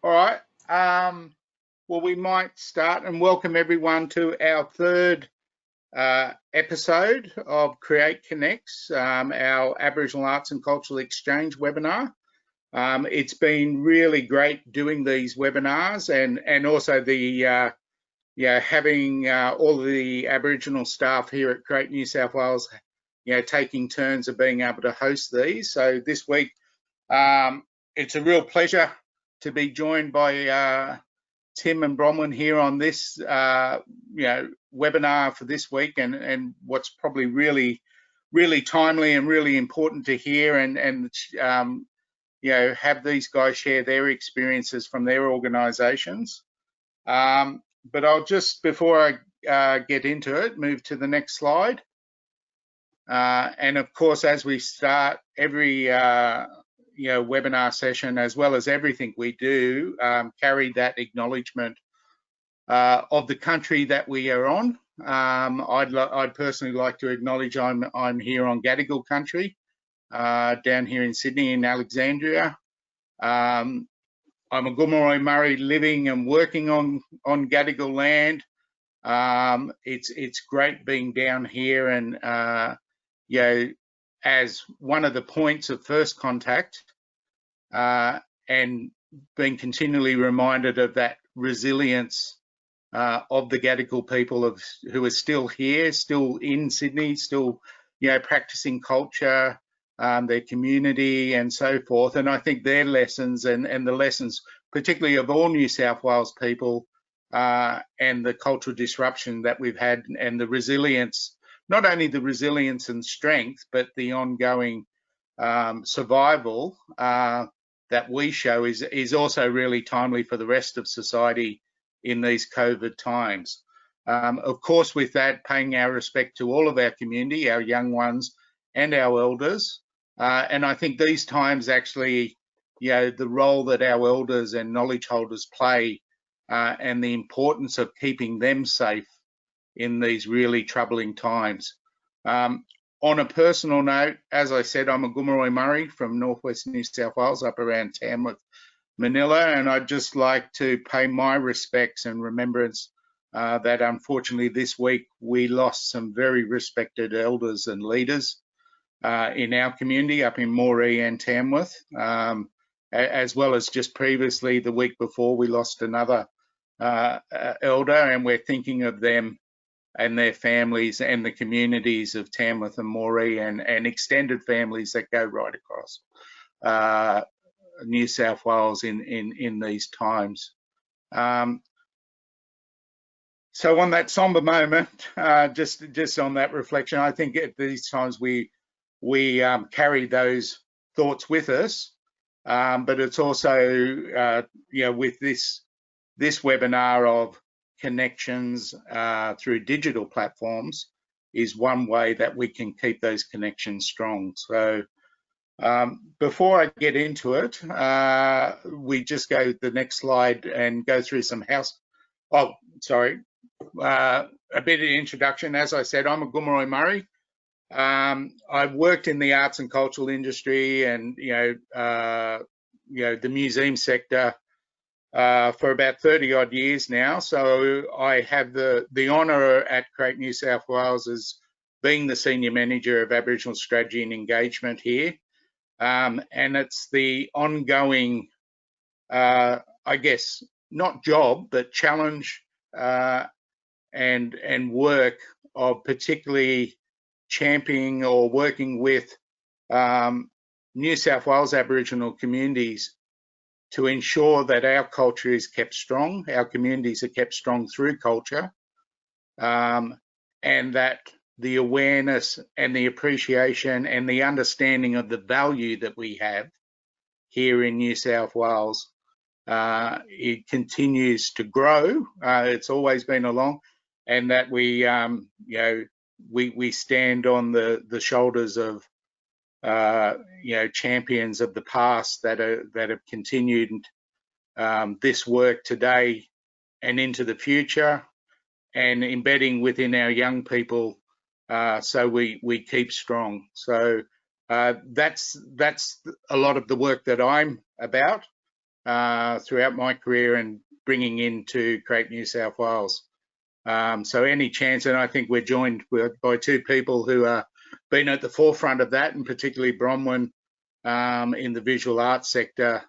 All right. Well, we might start and welcome everyone to our third episode of Create Connects, our Aboriginal Arts and Cultural Exchange webinar. It's been really great doing these webinars and also the having all of the Aboriginal staff here at Create New South Wales, taking turns of being able to host these. So this week, it's a real pleasure to be joined by Tim and Bronwyn here on this, webinar for this week, and what's probably really timely and really important to hear, and have these guys share their experiences from their organisations. But I'll just, before I get into it, move to the next slide. And of course, as we start every webinar session, as well as everything we do, carry that acknowledgement of the country that we are on. I'd personally like to acknowledge I'm here on Gadigal country, down here in Sydney in Alexandria. I'm a Boomalli Murray living and working on Gadigal land. It's great being down here and as one of the points of first contact, and being continually reminded of that resilience of the Gadigal people who are still here, still in Sydney, still practicing culture, their community and so forth. And I think their lessons and the lessons particularly of all New South Wales people, and the cultural disruption that we've had, and the resilience, not only the resilience and strength, but the ongoing survival that we show is also really timely for the rest of society in these COVID times. Of course, with that, paying our respect to all of our community, our young ones and our elders. And I think these times actually, the role that our elders and knowledge holders play, and the importance of keeping them safe in these really troubling times. On a personal note, as I said, I'm a Boomalli Murray from northwest New South Wales, up around Tamworth, Manila, and I'd just like to pay my respects and remembrance that unfortunately this week we lost some very respected elders and leaders in our community up in Moree and Tamworth, as well as just previously the week before we lost another elder, and we're thinking of them and their families and the communities of Tamworth and Moree and extended families that go right across New South Wales in these times. So on that somber moment, just on that reflection, I think at these times we carry those thoughts with us, but it's also with this webinar of connections through digital platforms is one way that we can keep those connections strong. So before I get into it, we just go to the next slide and go through some a bit of introduction. As I said, I'm a Boomalli Murray. I've worked in the arts and cultural industry and the museum sector for about 30 odd years now. So I have the honour at Create New South Wales as being the Senior Manager of Aboriginal Strategy and Engagement here. And it's the ongoing, I guess, not job, but challenge and work of particularly championing or working with New South Wales Aboriginal communities to ensure that our culture is kept strong, our communities are kept strong through culture, and that the awareness and the appreciation and the understanding of the value that we have here in New South Wales, it continues to grow. It's always been along, and that we stand on the shoulders of champions of the past that have continued this work today and into the future, and embedding within our young people, so we keep strong. So that's a lot of the work that I'm about. throughout my career and bringing in to Create New South Wales. So any chance, and I think we're joined by two people who have been at the forefront of that, and particularly Bronwyn in the visual arts sector,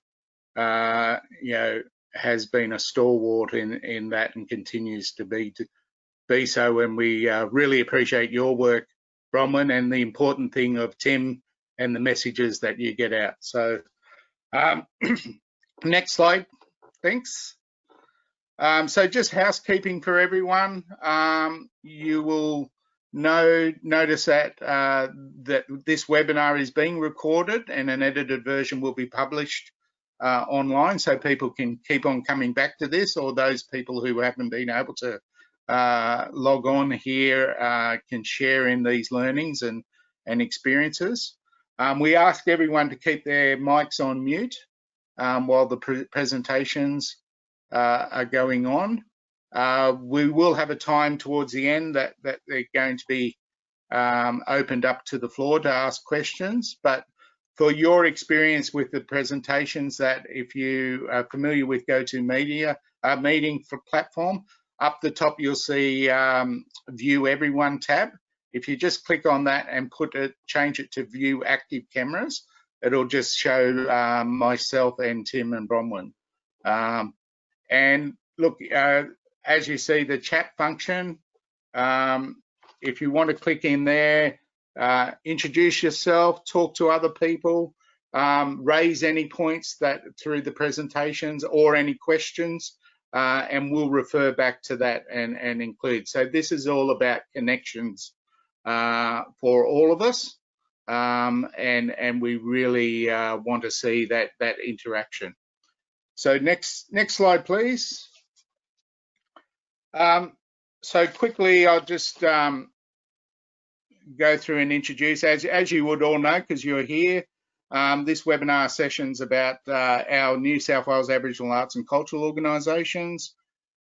has been a stalwart in that and continues to be so. And we really appreciate your work, Bronwyn, and the important thing of Tim and the messages that you get out. So next slide, thanks. So just housekeeping for everyone. You will notice that that this webinar is being recorded and an edited version will be published online, so people can keep on coming back to this, or those people who haven't been able to log on here can share in these learnings and experiences. We ask everyone to keep their mics on mute while the presentations are going on. We will have a time towards the end that they're going to be opened up to the floor to ask questions. But for your experience with the presentations, that if you are familiar with GoToMeeting for platform, up the top you'll see View Everyone tab. If you just click on that and change it to View Active Cameras, it'll just show myself and Tim and Bronwyn. And look, as you see, the chat function, if you want to click in there, introduce yourself, talk to other people, raise any points that through the presentations or any questions, and we'll refer back to that and include. So this is all about connections for all of us, and we really want to see that interaction. So next slide, please. So quickly, I'll just go through and introduce, as you would all know, because you're here, this webinar session's about our New South Wales Aboriginal Arts and Cultural organisations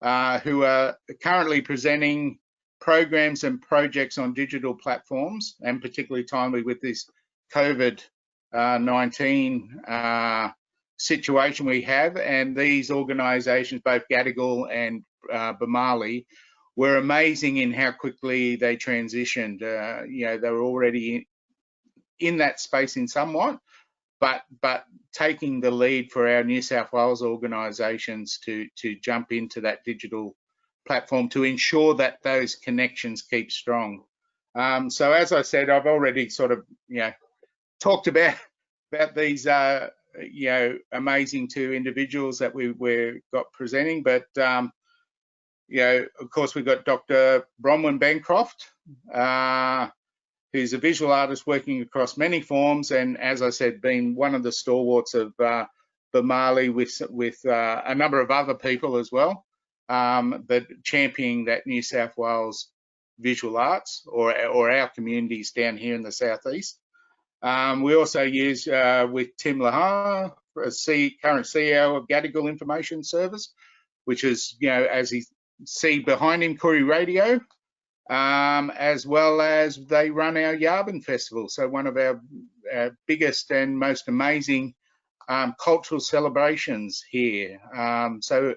who are currently presenting programs and projects on digital platforms, and particularly timely with this COVID-19 situation we have. And these organisations, both Gadigal and Boomalli, were amazing in how quickly they transitioned. They were already in that space in somewhat, but taking the lead for our New South Wales organisations to jump into that digital platform to ensure that those connections keep strong. So as I said, I've already sort of talked about these amazing two individuals that we've got presenting, but of course we've got Dr. Bronwyn Bancroft, who's a visual artist working across many forms, and as I said, been one of the stalwarts of Boomalli with a number of other people as well, but championing that New South Wales visual arts or our communities down here in the southeast. We also use with Tim Leha, current CEO of Gadigal Information Services, which is, as you see behind him, Koori Radio, as well as they run our Yabun festival. So one of our biggest and most amazing cultural celebrations here. So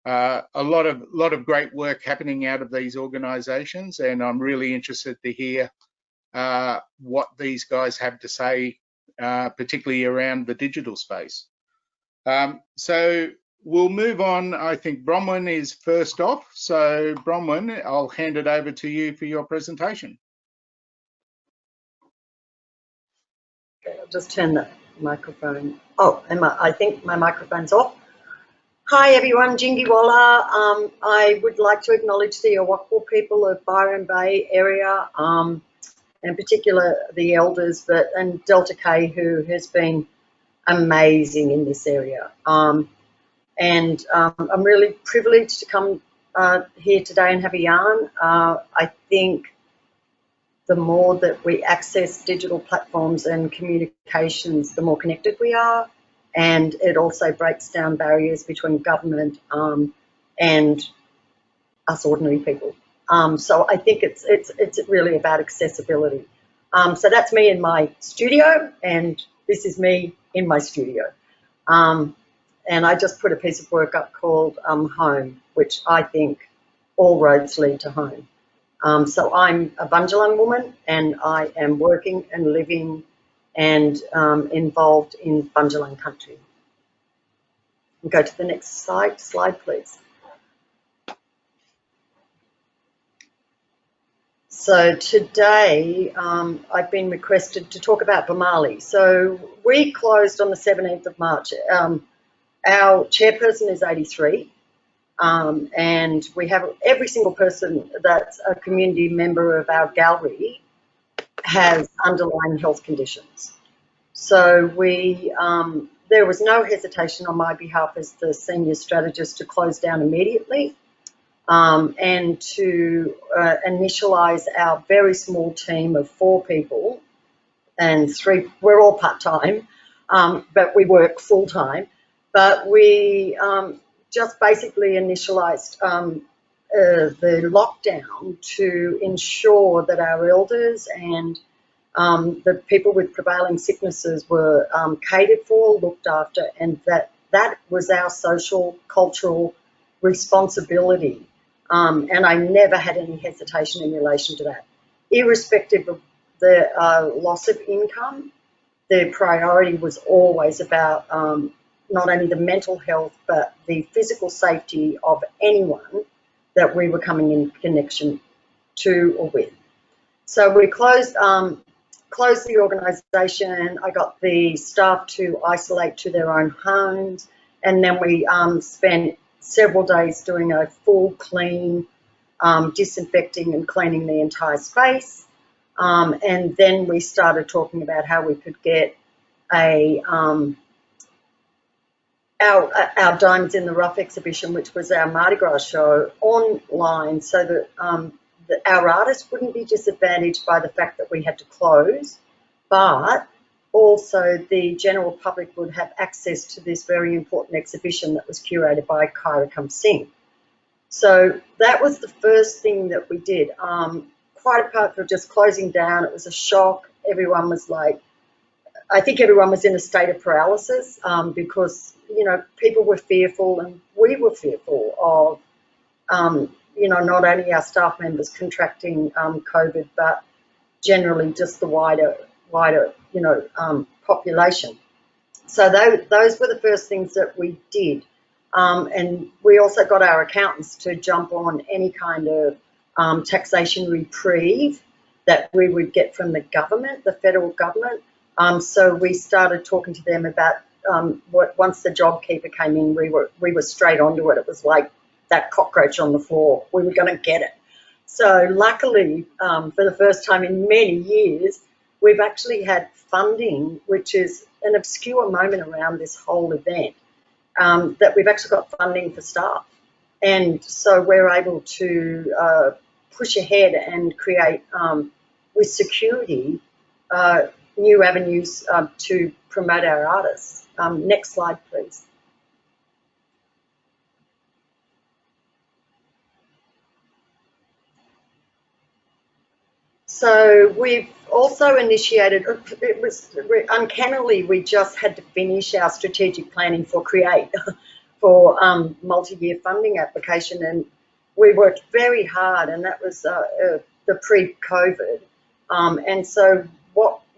a lot of great work happening out of these organisations, and I'm really interested to hear what these guys have to say, particularly around the digital space. So we'll move on. I think Bronwyn is first off. So Bronwyn, I'll hand it over to you for your presentation. Okay, I'll just turn the microphone. Oh, I think my microphone's off. Hi everyone, Jingi Walla. I would like to acknowledge the Awakwa people of Byron Bay area, in particular the elders, and Delta K, who has been amazing in this area. I'm really privileged to come here today and have a yarn. I think the more that we access digital platforms and communications, the more connected we are, and it also breaks down barriers between government and us ordinary people. So I think it's really about accessibility. So that's me in my studio, and this is me in my studio. And I just put a piece of work up called Home, which I think all roads lead to home. So I'm a Bundjalung woman, and I am working and living and involved in Bundjalung country. We'll go to the next slide, please. So today I've been requested to talk about Boomalli. So we closed on the 17th of March. Our chairperson is 83, and we have every single person that's a community member of our gallery has underlying health conditions. So there was no hesitation on my behalf as the senior strategist to close down immediately. And to initialise our very small team of 4 people, and 3, we're all part-time, but we work full-time. But we just basically initialised the lockdown to ensure that our elders and the people with prevailing sicknesses were catered for, looked after, and that was our social, cultural responsibility. And I never had any hesitation in relation to that. Irrespective of the loss of income, the priority was always about not only the mental health, but the physical safety of anyone that we were coming in connection to or with. So we closed the organisation. I got the staff to isolate to their own homes, and then we spent several days doing a full clean, disinfecting and cleaning the entire space. And then we started talking about how we could get our Diamonds in the Rough exhibition, which was our Mardi Gras show, online, so that our artists wouldn't be disadvantaged by the fact that we had to close, but also the general public would have access to this very important exhibition that was curated by Kyra Singh. So that was the first thing that we did. Quite apart from just closing down, it was a shock. Everyone was like, I think everyone was in a state of paralysis because, you know, people were fearful and we were fearful of, you know, not only our staff members contracting COVID, but generally just the wider, you know, population. So those were the first things that we did. And we also got our accountants to jump on any kind of taxation reprieve that we would get from the government, the federal government. So we started talking to them about once the JobKeeper came in, we were straight onto it. It was like that cockroach on the floor. We were going to get it. So luckily, for the first time in many years, we've actually had funding, which is an obscure moment around this whole event, that we've actually got funding for staff. And so we're able to push ahead and create, with security, new avenues to promote our artists. Next slide, please. So we've also initiated, it was uncannily, we just had to finish our strategic planning for Create, for multi-year funding application, and we worked very hard, and that was the pre-COVID. And so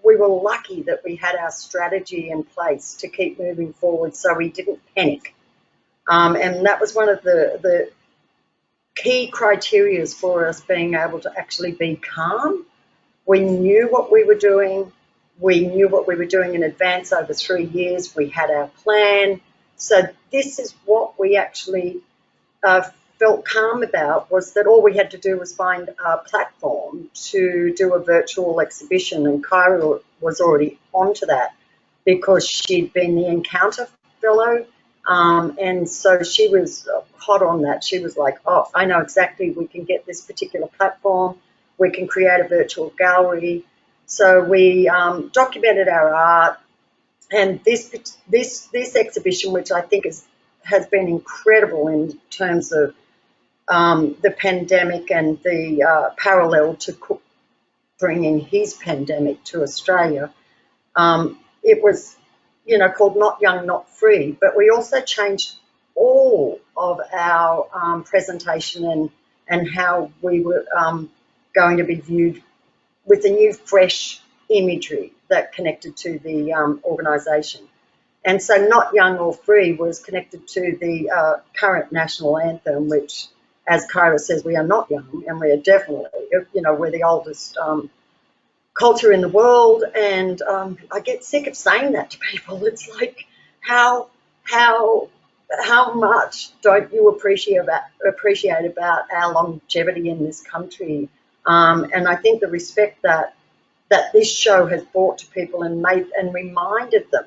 we were lucky that we had our strategy in place to keep moving forward so we didn't panic. And that was one of the key criteria for us being able to actually be calm. We knew what we were doing. We knew what we were doing in advance over 3 years. We had our plan. So this is what we actually felt calm about, was that all we had to do was find a platform to do a virtual exhibition, and Kyra was already onto that because she'd been the Encounter Fellow, and so she was hot on that. She was like, oh, I know exactly, we can get this particular platform, we can create a virtual gallery. So we documented our art, and this exhibition, which I think has been incredible in terms of the pandemic and the parallel to Cook bringing his pandemic to Australia. It was called Not Young, Not Free, but we also changed all of our presentation and how we were going to be viewed with a new, fresh imagery that connected to the organisation. And so Not Young or Free was connected to the current national anthem, which, as Kyra says, we are not young, and we are definitely, we're the oldest culture in the world. And I get sick of saying that to people. It's like, how much don't you appreciate about our longevity in this country? And I think the respect that this show has brought to people and reminded them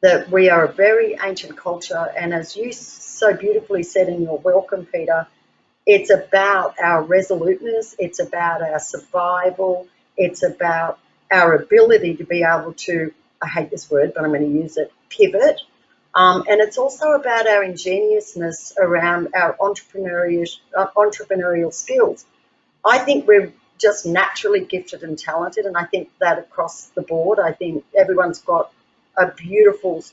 that we are a very ancient culture, and as you so beautifully said in your welcome, Peter, it's about our resoluteness, it's about our survival, it's about our ability to be able to, I hate this word, but I'm going to use it, pivot. And it's also about our ingeniousness around our entrepreneurial skills. I think we're just naturally gifted and talented, and I think that across the board, I think everyone's got a beautiful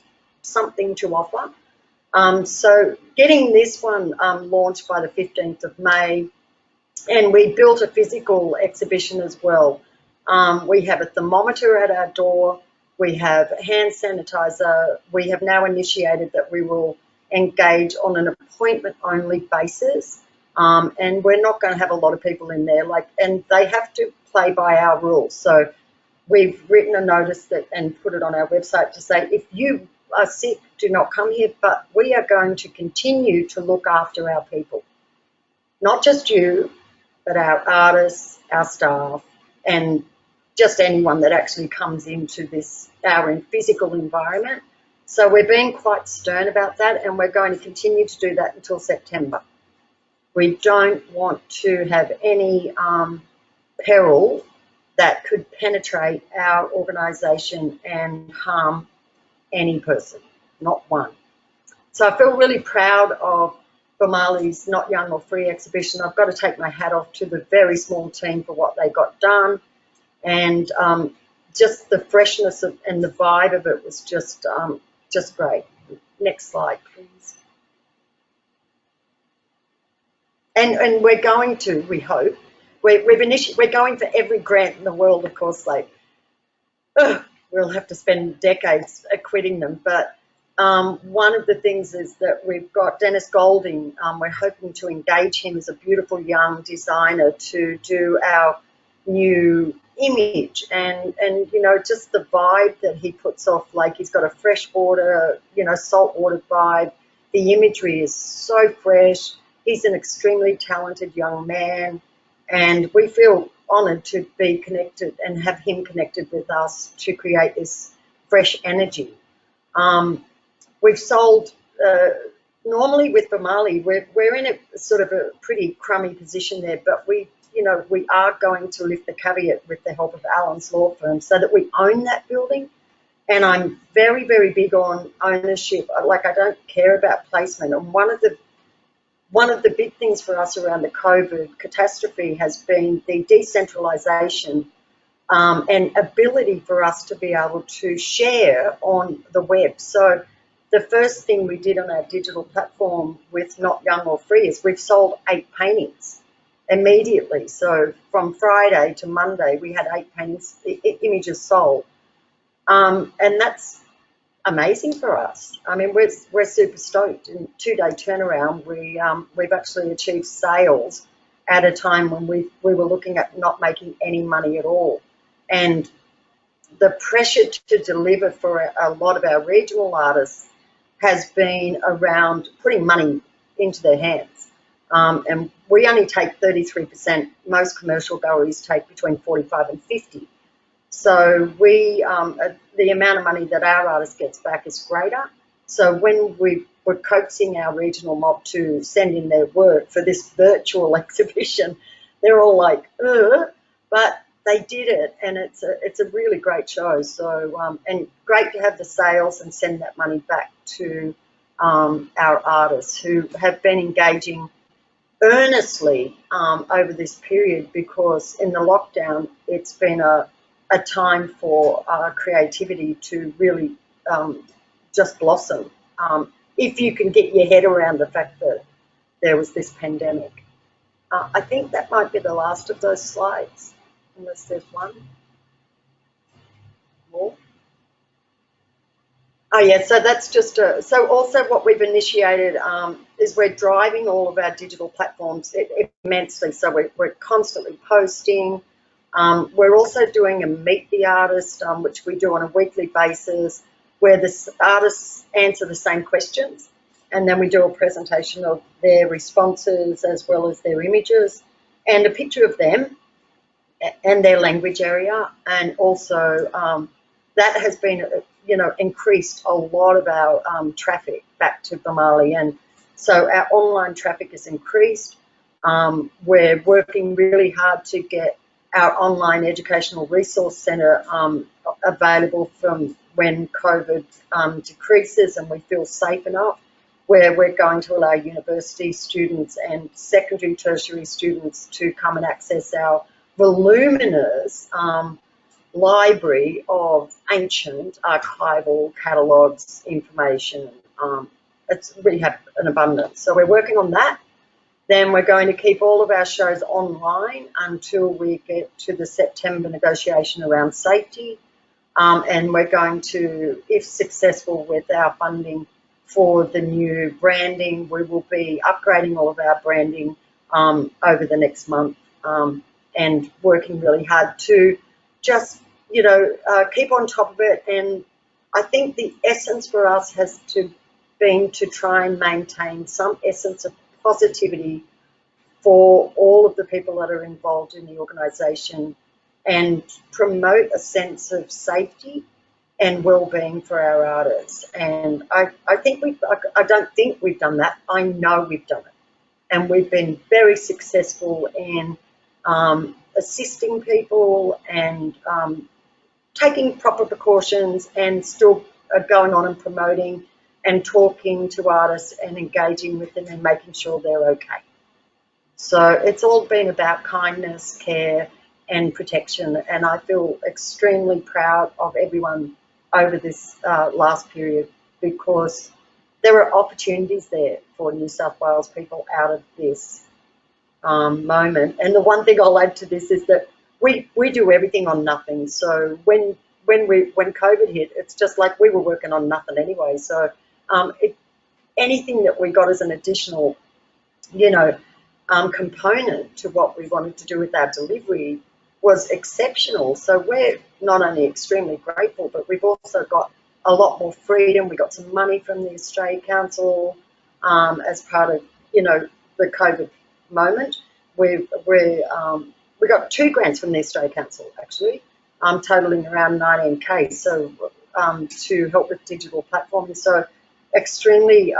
something to offer. So getting this one launched by the 15th of May, and we built a physical exhibition as well. We have a thermometer at our door, we have hand sanitizer, we have now initiated that we will engage on an appointment-only basis, and we're not going to have a lot of people in there, and they have to play by our rules. So we've written a notice and put it on our website to say, if you are sick, do not come here, but we are going to continue to look after our people. Not just you, but our artists, our staff, and just anyone that actually comes into our physical environment. So we're being quite stern about that, and we're going to continue to do that until September. We don't want to have any peril that could penetrate our organisation and harm any person, not one. So I feel really proud of Boomalli's Not Young or Free exhibition. I've got to take my hat off to the very small team for what they got done, and just the freshness and the vibe of it was just great. Next slide, please. And we're going to, we hope, we're going for every grant in the world, of course. We'll have to spend decades acquitting them, but one of the things is that we've got Dennis Golding. We're hoping to engage him as a beautiful young designer to do our new image, and just the vibe that he puts off. He's got a freshwater, saltwater vibe. The imagery is so fresh. He's an extremely talented young man, and we feel honoured to be connected and have him connected with us to create this fresh energy. We've sold, normally with Boomalli, we're in a sort of a pretty crummy position there, but we are going to lift the caveat with the help of Alan's law firm so that we own that building. And I'm very, very big on ownership. I don't care about placement. And one of the big things for us around the COVID catastrophe has been the decentralisation and ability for us to be able to share on the web. So the first thing we did on our digital platform with Not Young or Free is we've sold 8 paintings immediately. So from Friday to Monday, we had 8 paintings, images sold. And that's amazing for us. I mean, we're super stoked. In 2-day turnaround, we've actually achieved sales at a time when we were looking at not making any money at all. And the pressure to deliver for a lot of our regional artists has been around putting money into their hands. And we only take 33%. Most commercial galleries take between 45 and 50. So the amount of money that our artist gets back is greater. So when we were coaxing our regional mob to send in their work for this virtual exhibition, they're all like, ugh, but they did it, and it's a really great show. So and great to have the sales and send that money back to our artists who have been engaging earnestly over this period, because in the lockdown it's been a time for creativity to really just blossom if you can get your head around the fact that there was this pandemic. I think that might be the last of those slides, unless there's one more. Oh yeah, so that's just so also what we've initiated is we're driving all of our digital platforms immensely. So we're constantly posting. We're also doing a Meet the Artist, which we do on a weekly basis, where the artists answer the same questions, and then we do a presentation of their responses as well as their images and a picture of them and their language area. And also that has been, increased a lot of our traffic back to Boomalli, and so our online traffic has increased. We're working really hard to get our online educational resource centre available from when COVID decreases and we feel safe enough, where we're going to allow university students and secondary tertiary students to come and access our voluminous library of ancient archival catalogues, information. We have an abundance. So we're working on that. Then we're going to keep all of our shows online until we get to the September negotiation around safety. And we're going to, if successful with our funding for the new branding, we will be upgrading all of our branding over the next month and working really hard to just, keep on top of it. And I think the essence for us has been to try and maintain some essence of positivity for all of the people that are involved in the organisation and promote a sense of safety and well-being for our artists. And I don't think we've done that. I know we've done it. And we've been very successful in assisting people and taking proper precautions and still going on and promoting and talking to artists and engaging with them and making sure they're okay. So it's all been about kindness, care and protection, and I feel extremely proud of everyone over this last period, because there are opportunities there for New South Wales people out of this moment. And the one thing I'll add to this is that we do everything on nothing. So when COVID hit, it's just like we were working on nothing anyway. So anything that we got as an additional, component to what we wanted to do with our delivery was exceptional. So we're not only extremely grateful, but we've also got a lot more freedom. We got some money from the Australia Council as part of, the COVID moment. We got 2 grants from the Australia Council actually, totaling around 19K. So to help with digital platforming. So extremely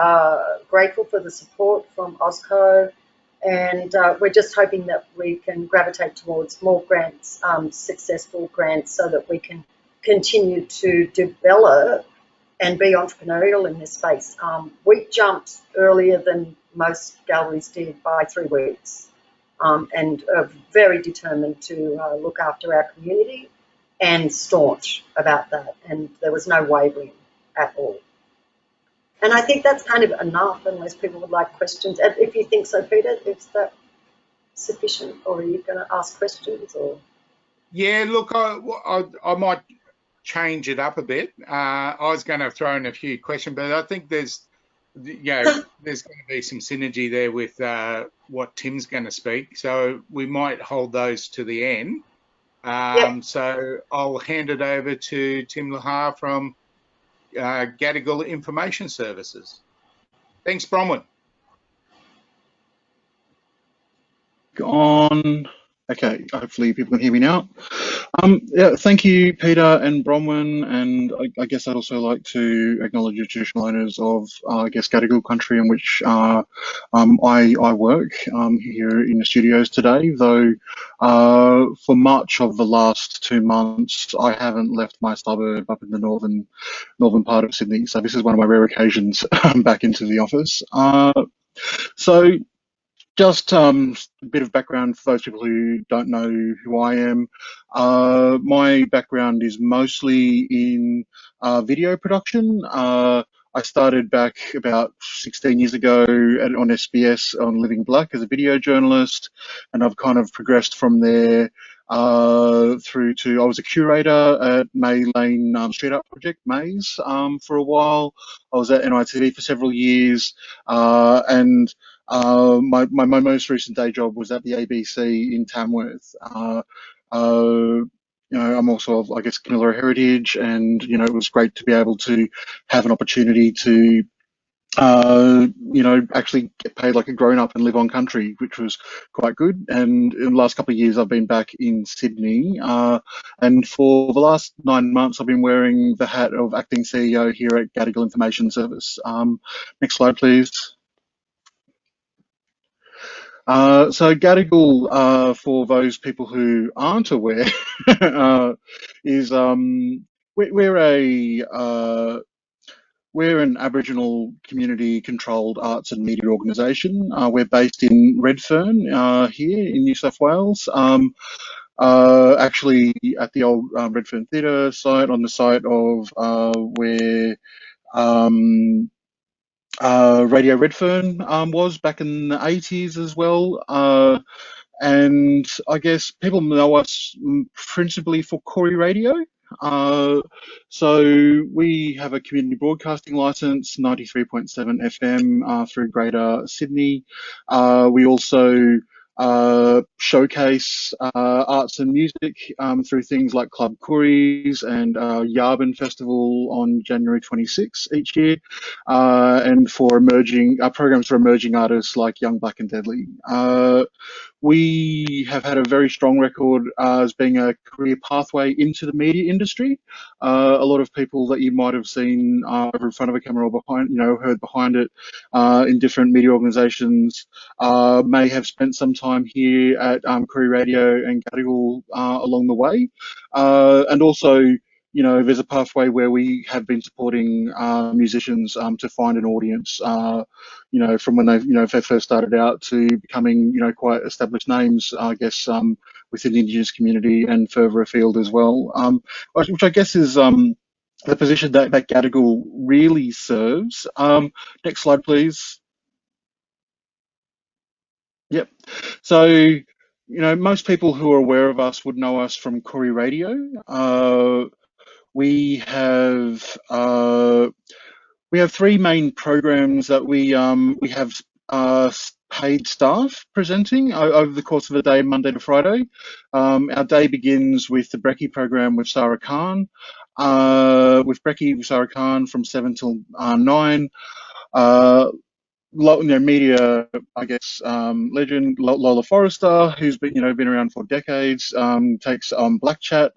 grateful for the support from AusCo. And we're just hoping that we can gravitate towards more grants, successful grants, so that we can continue to develop and be entrepreneurial in this space. We jumped earlier than most galleries did by 3 weeks and are very determined to look after our community and staunch about that. And there was no wavering at all. And I think that's kind of enough, unless people would like questions. If you think so, Peter, is that sufficient, or are you going to ask questions? Or yeah, look, I might change it up a bit. I was going to throw in a few questions, but I think there's going to be some synergy there with what Tim's going to speak. So we might hold those to the end. Yep. So I'll hand it over to Tim Leha from Gadigal Information Services. Thanks, Bronwyn. On. Okay, hopefully people can hear me now. Yeah, thank you, Peter and Bronwyn, and I guess I'd also like to acknowledge the traditional owners of, Gadigal country in which I work here in the studios today, though for much of the last 2 months I haven't left my suburb up in the northern part of Sydney, so this is one of my rare occasions back into the office. So just a bit of background for those people who don't know who I am. My background is mostly in video production. I started back about 16 years ago on SBS on Living Black as a video journalist, and I've kind of progressed from there through to I was a curator at May Lane Street Art Project, Maze, for a while. I was at NITV for several years, and my most recent day job was at the ABC in Tamworth. I'm also of, I guess, Camilla heritage, and it was great to be able to have an opportunity to actually get paid like a grown-up and live on country, which was quite good. And in the last couple of years, I've been back in Sydney, and for the last 9 months, I've been wearing the hat of acting CEO here at Gadigal Information Service. Next slide, please. So Gadigal, for those people who aren't aware, is we're an Aboriginal community-controlled arts and media organisation. We're based in Redfern here in New South Wales. Actually, at the old Redfern Theatre site, on the site of where Radio Redfern was back in the 80s as well. And I guess people know us principally for Koori Radio. So we have a community broadcasting license, 93.7 FM through Greater Sydney. We also showcase arts and music through things like Club Koori's and Yabun Festival on January 26 each year, and for programs for emerging artists like Young, Black and Deadly. We have had a very strong record as being a career pathway into the media industry. A lot of people that you might have seen over in front of a camera or behind, heard behind it in different media organisations may have spent some time here at Koori Radio and Gadigal along the way. And also, there's a pathway where we have been supporting musicians to find an audience, from when they first started out to becoming, quite established names, I guess, within the Indigenous community and further afield as well, which I guess is the position that Gadigal really serves. Next slide, please. Yep. So, most people who are aware of us would know us from Koori Radio. We have three main programs that we have paid staff presenting over the course of a day, Monday to Friday. Our day begins with the Brekkie program with Sarah Khan, with Sarah Khan from 7 till 9. Media, I guess, legend Lola Forrester, who's been around for decades, takes Black Chat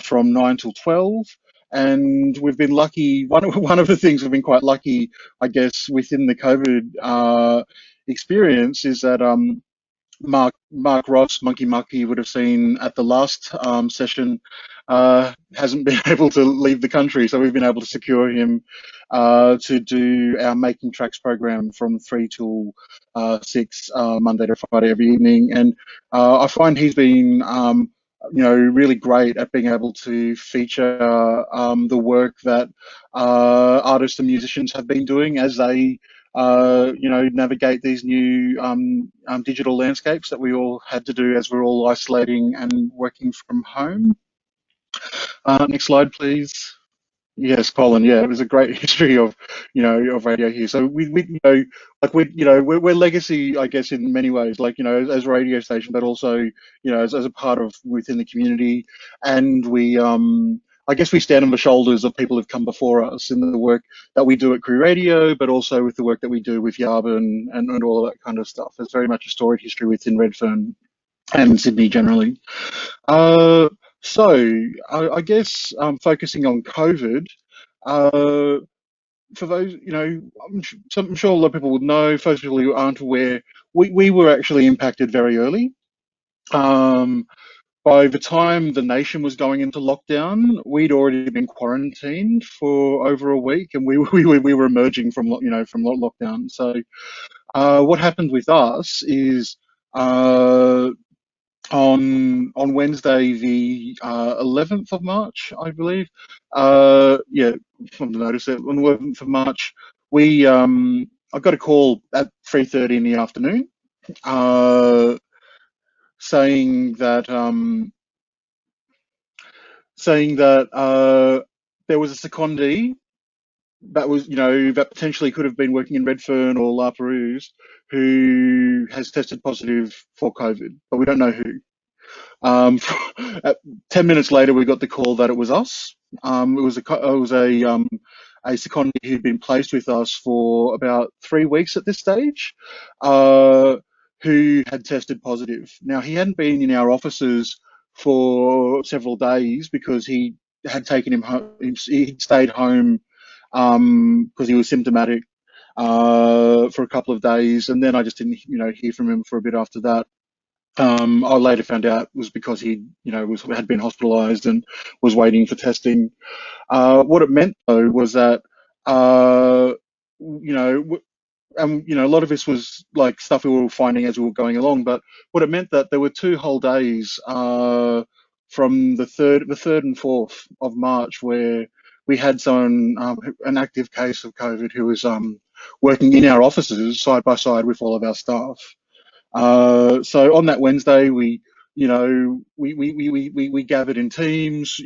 from 9 till 12. And we've been lucky. One of the things we've been quite lucky, I guess, within the COVID experience is that Mark Ross, Monkey Mucky, would have seen at the last session, hasn't been able to leave the country, so we've been able to secure him to do our Making Tracks program from 3 till 6 Monday to Friday every evening. And I find he's been really great at being able to feature the work that artists and musicians have been doing as they navigate these new digital landscapes that we all had to do as we're all isolating and working from home. Next slide, please. Yes, Colin. Yeah, it was a great history of radio here. So we're legacy, I guess, in many ways, as a radio station, but also as a part of within the community, and we I guess we stand on the shoulders of people who've come before us in the work that we do at Koori Radio, but also with the work that we do with Yabun and all of that kind of stuff. There's very much a storied history within Redfern and Sydney generally. So I guess focusing on COVID, for those, I'm sure a lot of people would know, for those people who aren't aware, we were actually impacted very early. By the time the nation was going into lockdown, we'd already been quarantined for over a week, and we were emerging from lockdown. So what happened with us is on Wednesday, the 11th of March, I believe. Yeah, from the notice it on the 11th of March, we I got a call at 3:30 in the afternoon, saying that there was a secondee that was, that potentially could have been working in Redfern or La Perouse, who has tested positive for COVID, but we don't know who. 10 minutes later, we got the call that it was us. It was a secondee who'd been placed with us for about 3 weeks at this stage, who had tested positive. Now, he hadn't been in our offices for several days because he had taken him home. He'd stayed home because he was symptomatic for a couple of days, and then I just didn't, hear from him for a bit after that. I later found out was because he, had been hospitalised and was waiting for testing. What it meant though was that, a lot of this was like stuff we were finding as we were going along. But what it meant that there were 2 whole days from the third and 4th of March where we had someone, an active case of COVID, who was working in our offices side by side with all of our staff. So on that Wednesday, we gathered in teams,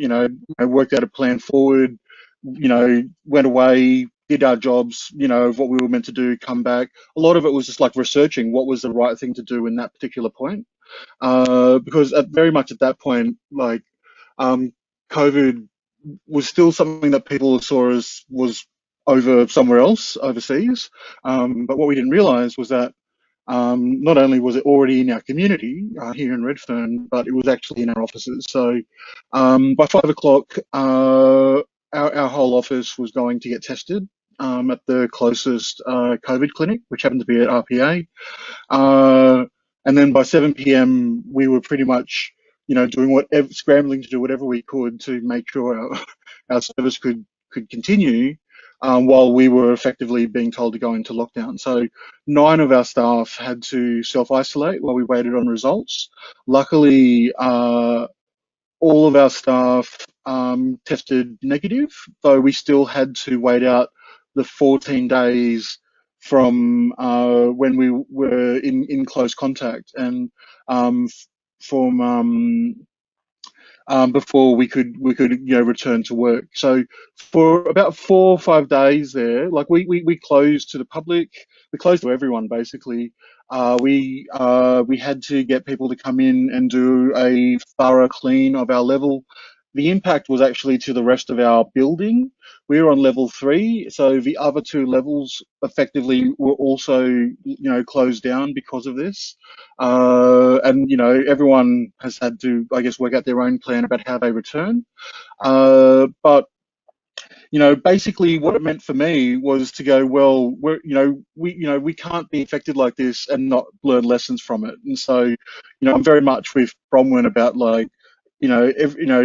worked out a plan forward, went away, did our jobs, of what we were meant to do, come back. A lot of it was just like researching what was the right thing to do in that particular point. Because very much at that point, like, COVID was still something that people saw as was over somewhere else, overseas. But what we didn't realize was that not only was it already in our community here in Redfern, but it was actually in our offices. So by 5 o'clock, our whole office was going to get tested at the closest COVID clinic, which happened to be at RPA. And then by 7 p.m, we were pretty much, scrambling to do whatever we could to make sure our service could continue. While we were effectively being told to go into lockdown. So 9 of our staff had to self-isolate while we waited on results. Luckily, all of our staff tested negative, though we still had to wait out the 14 days from when we were in close contact, and before we could return to work. So for about 4 or 5 days there, like we closed to the public, we closed to everyone basically. We had to get people to come in and do a thorough clean of our level. The impact was actually to the rest of our building. We were on level 3, so the other 2 levels effectively were also, closed down because of this. And, everyone has had to, I guess, work out their own plan about how they return. But basically what it meant for me was to go, well, we can't be affected like this and not learn lessons from it. And so, I'm very much with Bronwyn about, like,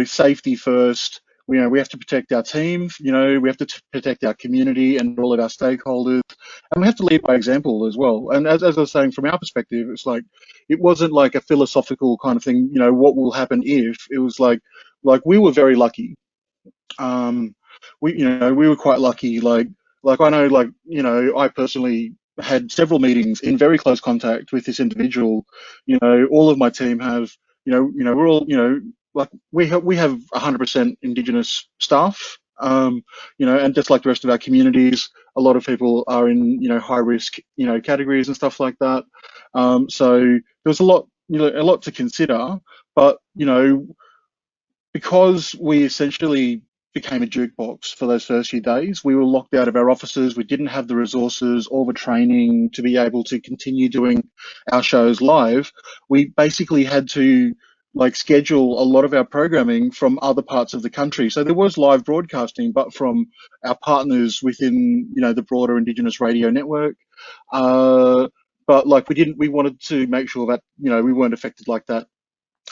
safety first. We have to protect our team, we have to protect our community and all of our stakeholders, and we have to lead by example as well. And as I was saying, from our perspective, it's like, it wasn't like a philosophical kind of thing, what will happen if. It was like we were very lucky. We were quite lucky. Like I know, like, I personally had several meetings in very close contact with this individual. All of my team have, we're all, like we have 100% Indigenous staff, and just like the rest of our communities, a lot of people are in, high risk, categories and stuff like that. So there was a lot to consider, but, because we essentially became a jukebox for those first few days, we were locked out of our offices. We didn't have the resources or the training to be able to continue doing our shows live. We basically had to, like, schedule a lot of our programming from other parts of the country. So there was live broadcasting, but from our partners within, the broader Indigenous radio network. But like, we wanted to make sure that, we weren't affected like that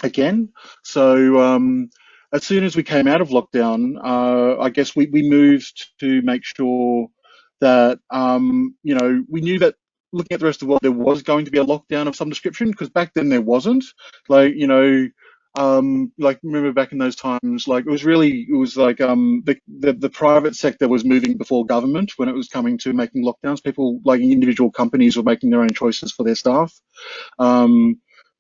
again. So as soon as we came out of lockdown, I guess we moved to make sure that, we knew that, looking at the rest of the world, there was going to be a lockdown of some description, because back then there wasn't. Like, you know, like remember back in those times, like it was like the private sector was moving before government when it was coming to making lockdowns. People, like individual companies, were making their own choices for their staff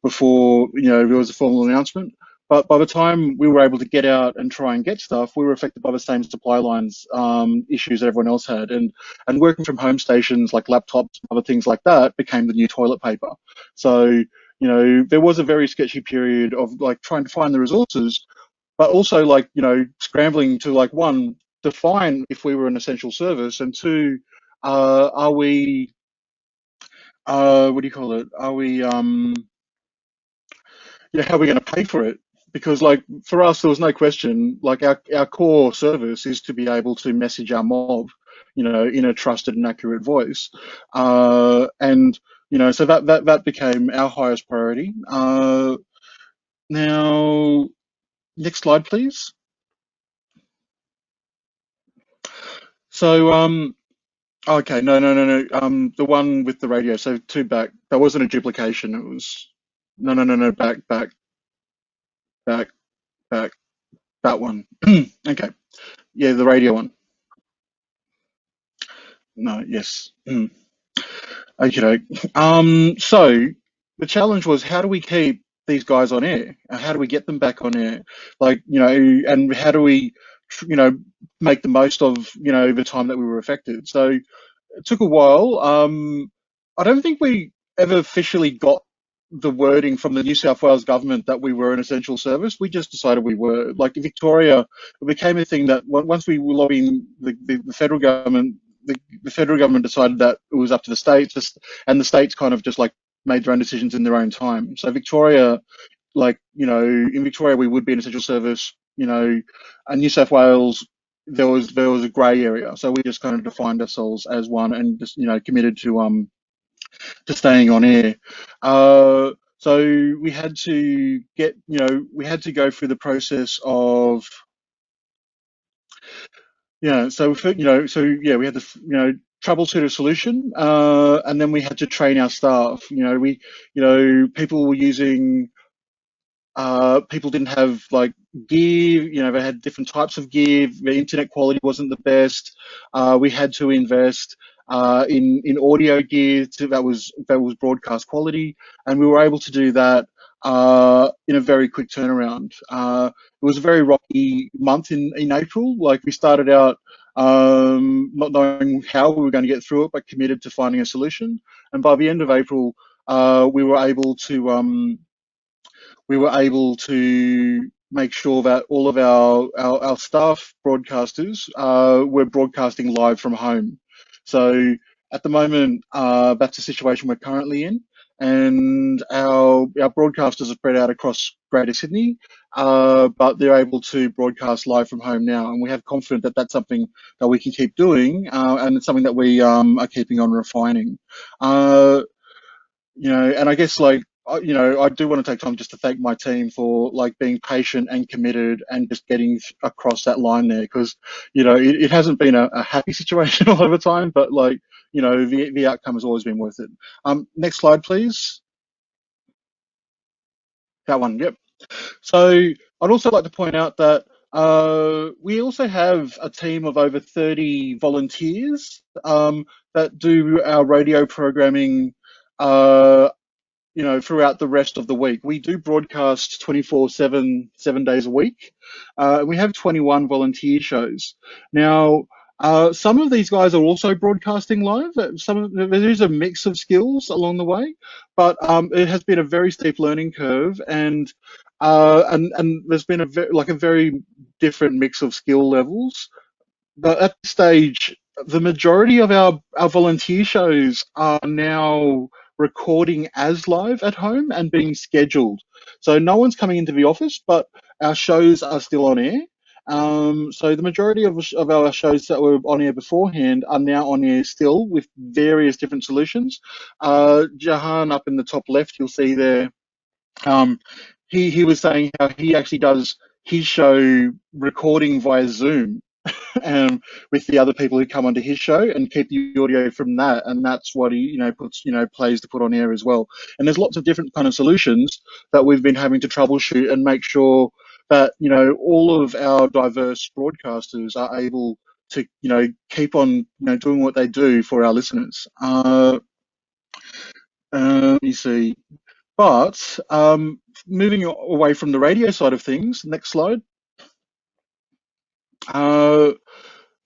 before, you know, there was a formal announcement. But by the time we were able to get out and try and get stuff, we were affected by the same supply lines issues that everyone else had. And working from home stations like laptops and other things like that became the new toilet paper. So, you know, there was a very sketchy period of like trying to find the resources, but also like, you know, scrambling to like, one, define if we were an essential service, and two, are we, what do you call it? Are we, how are we going to pay for it? Because like for us, there was no question, like our core service is to be able to message our mob, you know, in a trusted and accurate voice. And, you know, so that became our highest priority. Now, next slide, please. So, okay, no. The one with the radio, so two back, that wasn't a duplication, it was, no, back, that one. Okay, yeah, the radio one. No, yes. Okay. So the challenge was, how do we keep these guys on air? How do we get them back on air? Like, you know, and how do we, you know, make the most of, you know, the time that we were affected? So it took a while. I don't think we ever officially got the wording from the New South Wales government that we were an essential service. We just decided we were. Like in Victoria, it became a thing that once we were lobbying the federal government, the federal government decided that it was up to the states, and the states kind of just like made their own decisions in their own time. So Victoria, like, you know, in Victoria we would be an essential service, you know, and New South Wales, there was a grey area. So we just kind of defined ourselves as one, and just, you know, committed to staying on air. So we had to get, you know, we had to go through the process of, yeah, so for, you know, so yeah, we had to, you know, troubleshoot a solution, and then we had to train our staff. You know, people were using, people didn't have like gear, you know, they had different types of gear, the internet quality wasn't the best. We had to invest in audio gear that was broadcast quality, and we were able to do that in a very quick turnaround. It was a very rocky month in April. Like we started out not knowing how we were going to get through it, but committed to finding a solution. And by the end of April, we were able to make sure that all of our staff broadcasters were broadcasting live from home. So at the moment, that's the situation we're currently in, and our broadcasters are spread out across Greater Sydney, but they're able to broadcast live from home now, and we have confidence that that's something that we can keep doing, and it's something that we are keeping on refining. You know, and I guess like, you know, I do want to take time just to thank my team for like being patient and committed and just getting across that line there, because, you know, it hasn't been a happy situation all of the time, but like, you know, the outcome has always been worth it. Next slide, please. That one, yep. So I'd also like to point out that we also have a team of over 30 volunteers that do our radio programming, you know, throughout the rest of the week. We do broadcast 24/7, 7 days a week. We have 21 volunteer shows. Now, some of these guys are also broadcasting live. There is a mix of skills along the way, but it has been a very steep learning curve, and there's been a very different mix of skill levels. But at this stage, the majority of our volunteer shows are now recording as live at home and being scheduled. So no one's coming into the office, but our shows are still on air. So the majority of our shows that were on air beforehand are now on air still, with various different solutions. Jahan up in the top left, you'll see there, he was saying how he actually does his show recording via Zoom. with the other people who come onto his show and keep the audio from that, and that's what he puts plays to put on air as well. And there's lots of different kind of solutions that we've been having to troubleshoot and make sure that all of our diverse broadcasters are able to keep on doing what they do for our listeners. Let me see. But moving away from the radio side of things, next slide.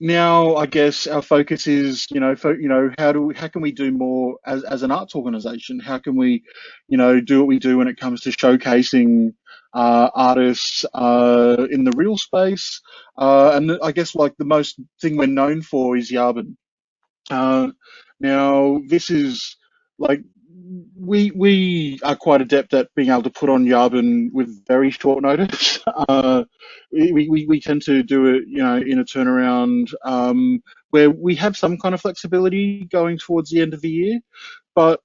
Now, I guess our focus is, how can we do more as an arts organisation? How can we, do what we do when it comes to showcasing artists in the real space? And I guess like the most thing we're known for is Yabun. Now, this is like we are quite adept at being able to put on Yabun with very short notice. We tend to do it, in a turnaround where we have some kind of flexibility going towards the end of the year, but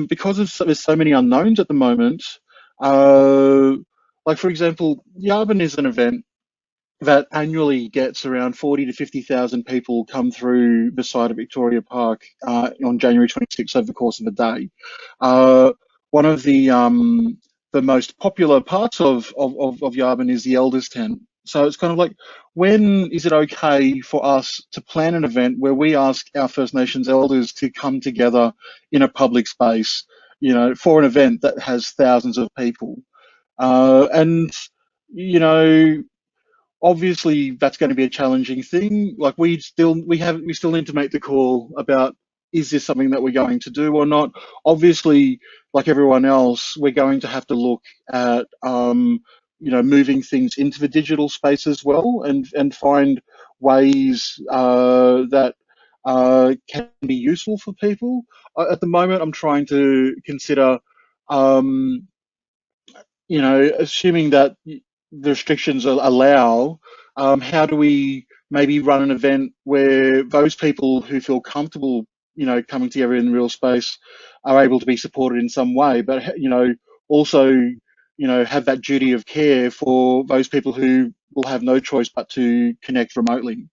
because there's so many unknowns at the moment, like for example, Yabun is an event that annually gets around 40 to 50,000 people come through the side of Victoria Park on January 26th over the course of a day. One of the most popular parts of Yabun is the Elders Tent. So it's kind of like, when is it okay for us to plan an event where we ask our First Nations elders to come together in a public space, for an event that has thousands of people? And, obviously that's going to be a challenging thing. Like we still need to make the call about, is this something that we're going to do or not? Obviously, like everyone else, we're going to have to look at moving things into the digital space as well, and find ways that can be useful for people. At the moment, I'm trying to consider assuming that the restrictions allow, how do we maybe run an event where those people who feel comfortable, coming together in real space are able to be supported in some way, but, also, have that duty of care for those people who will have no choice but to connect remotely.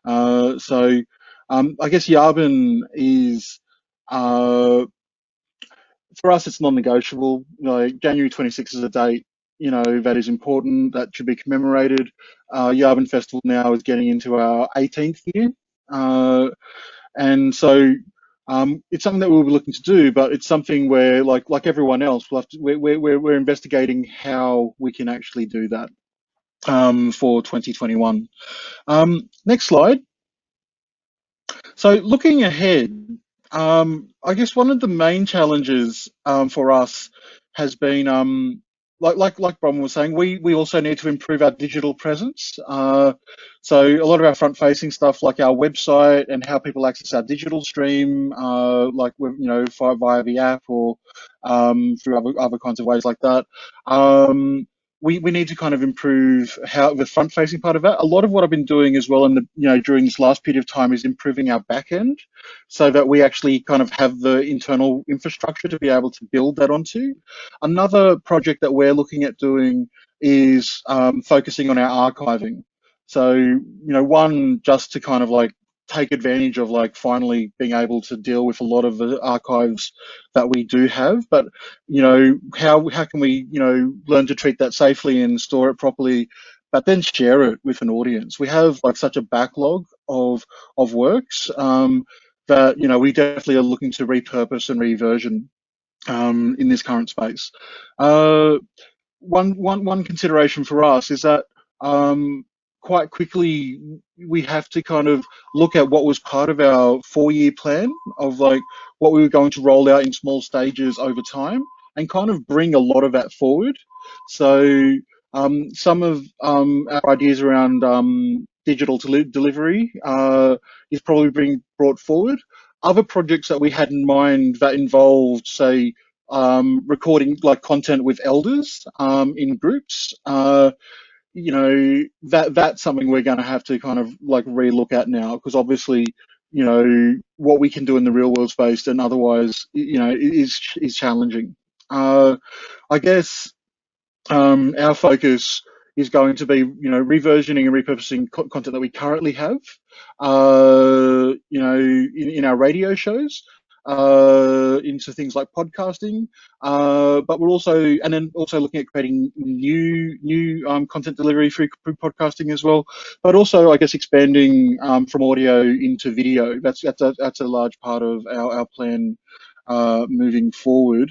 So I guess Yabun is, for us, it's non-negotiable. January 26th is a date, that is important, that should be commemorated. Yabun Festival now is getting into our 18th year. And so it's something that we'll be looking to do, but it's something where, like everyone else, we're investigating how we can actually do that for 2021. Next slide. So looking ahead, I guess one of the main challenges for us has been, like Bronwyn was saying, we also need to improve our digital presence. So a lot of our front-facing stuff, like our website and how people access our digital stream, via the app or through other kinds of ways like that. We need to kind of improve how the front-facing part of that. A lot of what I've been doing as well during this last period of time is improving our back end, so that we actually kind of have the internal infrastructure to be able to build that onto. Another project that we're looking at doing is focusing on our archiving. So, one, just to kind of like take advantage of finally being able to deal with a lot of the archives that we do have, but how can we learn to treat that safely and store it properly, but then share it with an audience. We have such a backlog of works that we definitely are looking to repurpose and reversion in this current space. One consideration for us is that quite quickly we have to kind of look at what was part of our 4-year plan of what we were going to roll out in small stages over time, and kind of bring a lot of that forward. So some of our ideas around digital delivery is probably being brought forward. Other projects that we had in mind that involved, say, recording content with elders in groups, that's something we're going to have to kind of relook at now, because obviously what we can do in the real world space and otherwise is challenging. I guess our focus is going to be, reversioning and repurposing content that we currently have, in our radio shows, into things like podcasting, but we're also, and then also looking at creating new content delivery through podcasting as well, but also, I guess, expanding from audio into video. That's a large part of our plan moving forward.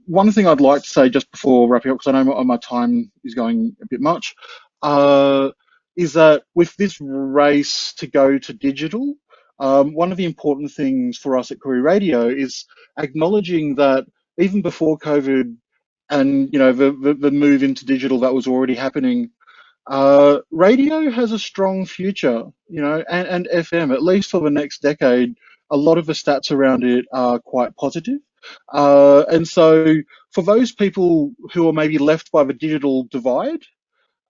One thing I'd like to say just before wrapping up, because I know my time is going a bit much, is that with this race to go to digital, one of the important things for us at Koori Radio is acknowledging that even before COVID and the move into digital that was already happening, radio has a strong future, and FM, at least for the next decade. A lot of the stats around it are quite positive. And so for those people who are maybe left by the digital divide,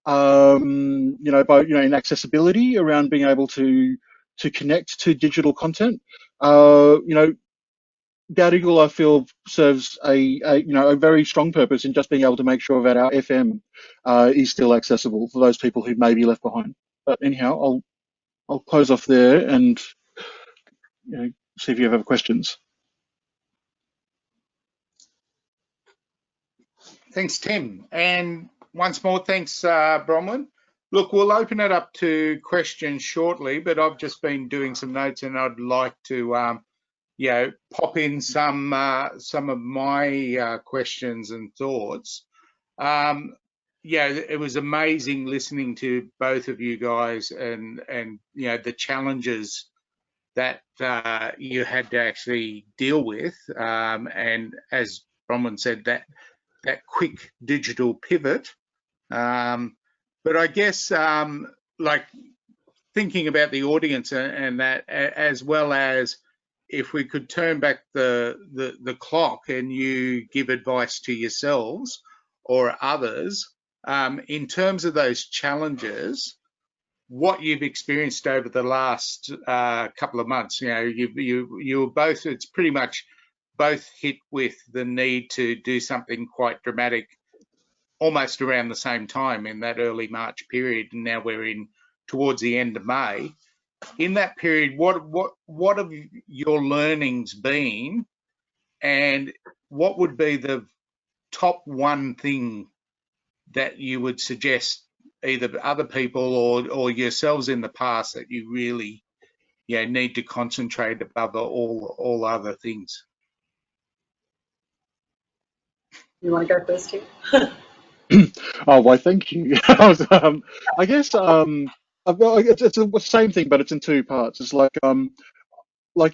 in accessibility around being able to connect to digital content, Gadigal, I feel, serves a very strong purpose in just being able to make sure that our FM is still accessible for those people who may be left behind. But anyhow, I'll close off there and see if you have other questions. Thanks, Tim. And once more, thanks, Bronwyn. Look, we'll open it up to questions shortly, but I've just been doing some notes and I'd like to, pop in some of my questions and thoughts. It was amazing listening to both of you guys and the challenges that you had to actually deal with. And as Bronwyn said, that quick digital pivot. But I guess like thinking about the audience and that, as well as if we could turn back the clock and you give advice to yourselves or others in terms of those challenges, what you've experienced over the last couple of months. You both, it's pretty much both hit with the need to do something quite dramatic almost around the same time in that early March period, and now we're in towards the end of May. In that period, what have your learnings been, and what would be the top one thing that you would suggest either other people or yourselves in the past that you really need to concentrate above all other things? You want to go first, Tim? Oh, why, thank you. I guess it's the same thing, but it's in two parts. It's like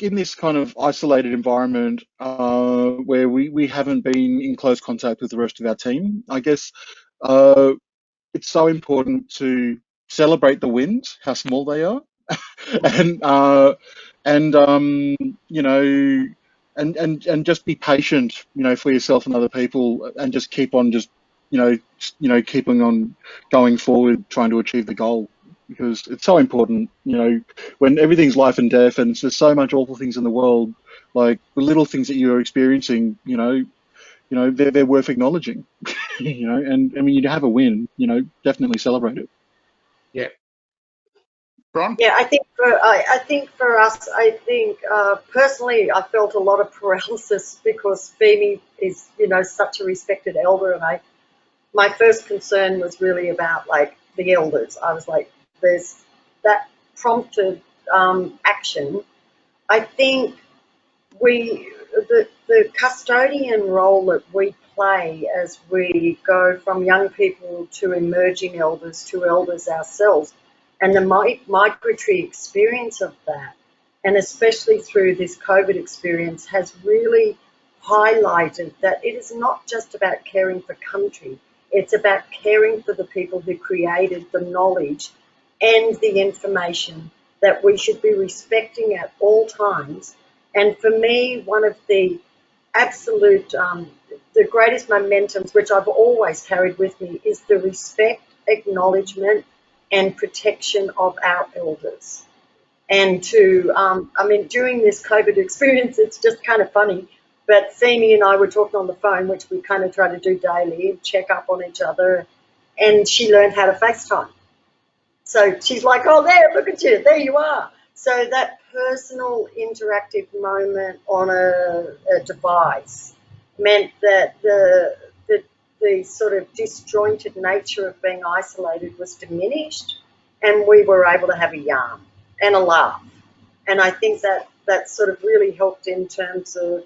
in this kind of isolated environment where we haven't been in close contact with the rest of our team. I guess it's so important to celebrate the wins, how small they are, and just be patient, for yourself and other people, and just keep on keeping on going forward, trying to achieve the goal, because it's so important, when everything's life and death and there's so much awful things in the world, like the little things that you're experiencing, they're worth acknowledging, and I mean, you have a win, definitely celebrate it. Yeah. Bron? Yeah, I think for us, personally, I felt a lot of paralysis because Femi is, such a respected elder, and my first concern was really about like the elders. I was like, there's that prompted action. I think the custodian role that we play as we go from young people to emerging elders to elders ourselves, and the migratory experience of that, and especially through this COVID experience, has really highlighted that it is not just about caring for country, it's about caring for the people who created the knowledge and the information that we should be respecting at all times. And for me, one of the absolute, the greatest momentums, which I've always carried with me, is the respect, acknowledgement, and protection of our elders. And during this COVID experience, it's just kind of funny, but Femi and I were talking on the phone, which we kind of try to do daily, check up on each other. and she learned how to FaceTime. So she's like, oh, look at you, there you are. So that personal interactive moment on a device meant that the sort of disjointed nature of being isolated was diminished, and we were able to have a yarn and a laugh. And I think that sort of really helped in terms of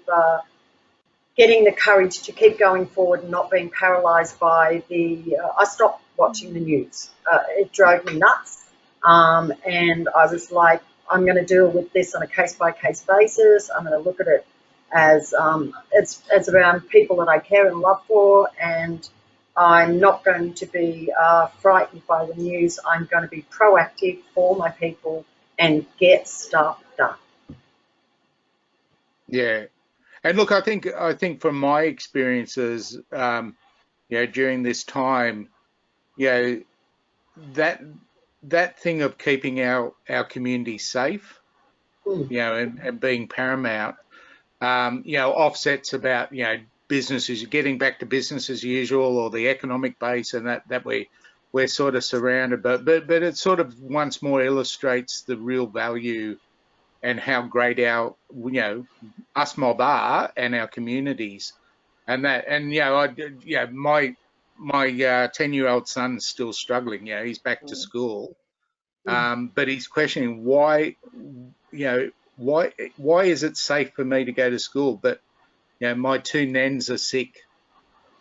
getting the courage to keep going forward and not being paralysed by I stopped watching the news. It drove me nuts. And I was like, I'm going to deal with this on a case-by-case basis. I'm going to look at it as around people that I care and love for, and I'm not going to be frightened by the news. I'm going to be proactive for my people and get stuff done. Yeah. And look, I think from my experiences, during this time, that thing of keeping our community safe, and being paramount, offsets about, businesses, getting back to business as usual, or the economic base, and that we're sort of surrounded, but it sort of once more illustrates the real value and how great our, us mob are and our communities, and my 10-year-old son's still struggling. He's back to school, but he's questioning why is it safe for me to go to school, but my two nens are sick.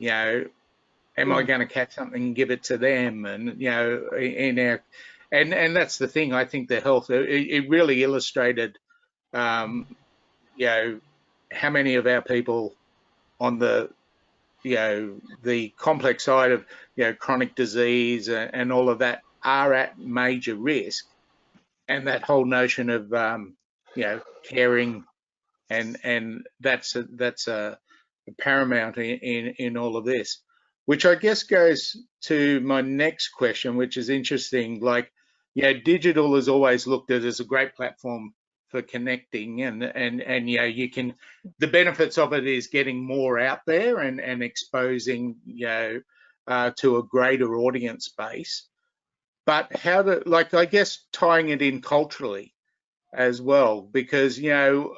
Am I going to catch something and give it to them? And and that's the thing. I think the health, it really illustrated, how many of our people on the complex side of chronic disease and all of that are at major risk, and that whole notion of caring, and that's a paramount in all of this, which I guess goes to my next question, which is interesting. Like, digital is always looked at as a great platform for connecting, and you can, the benefits of it is getting more out there and exposing to a greater audience base. But how to, like, I guess tying it in culturally as well, because the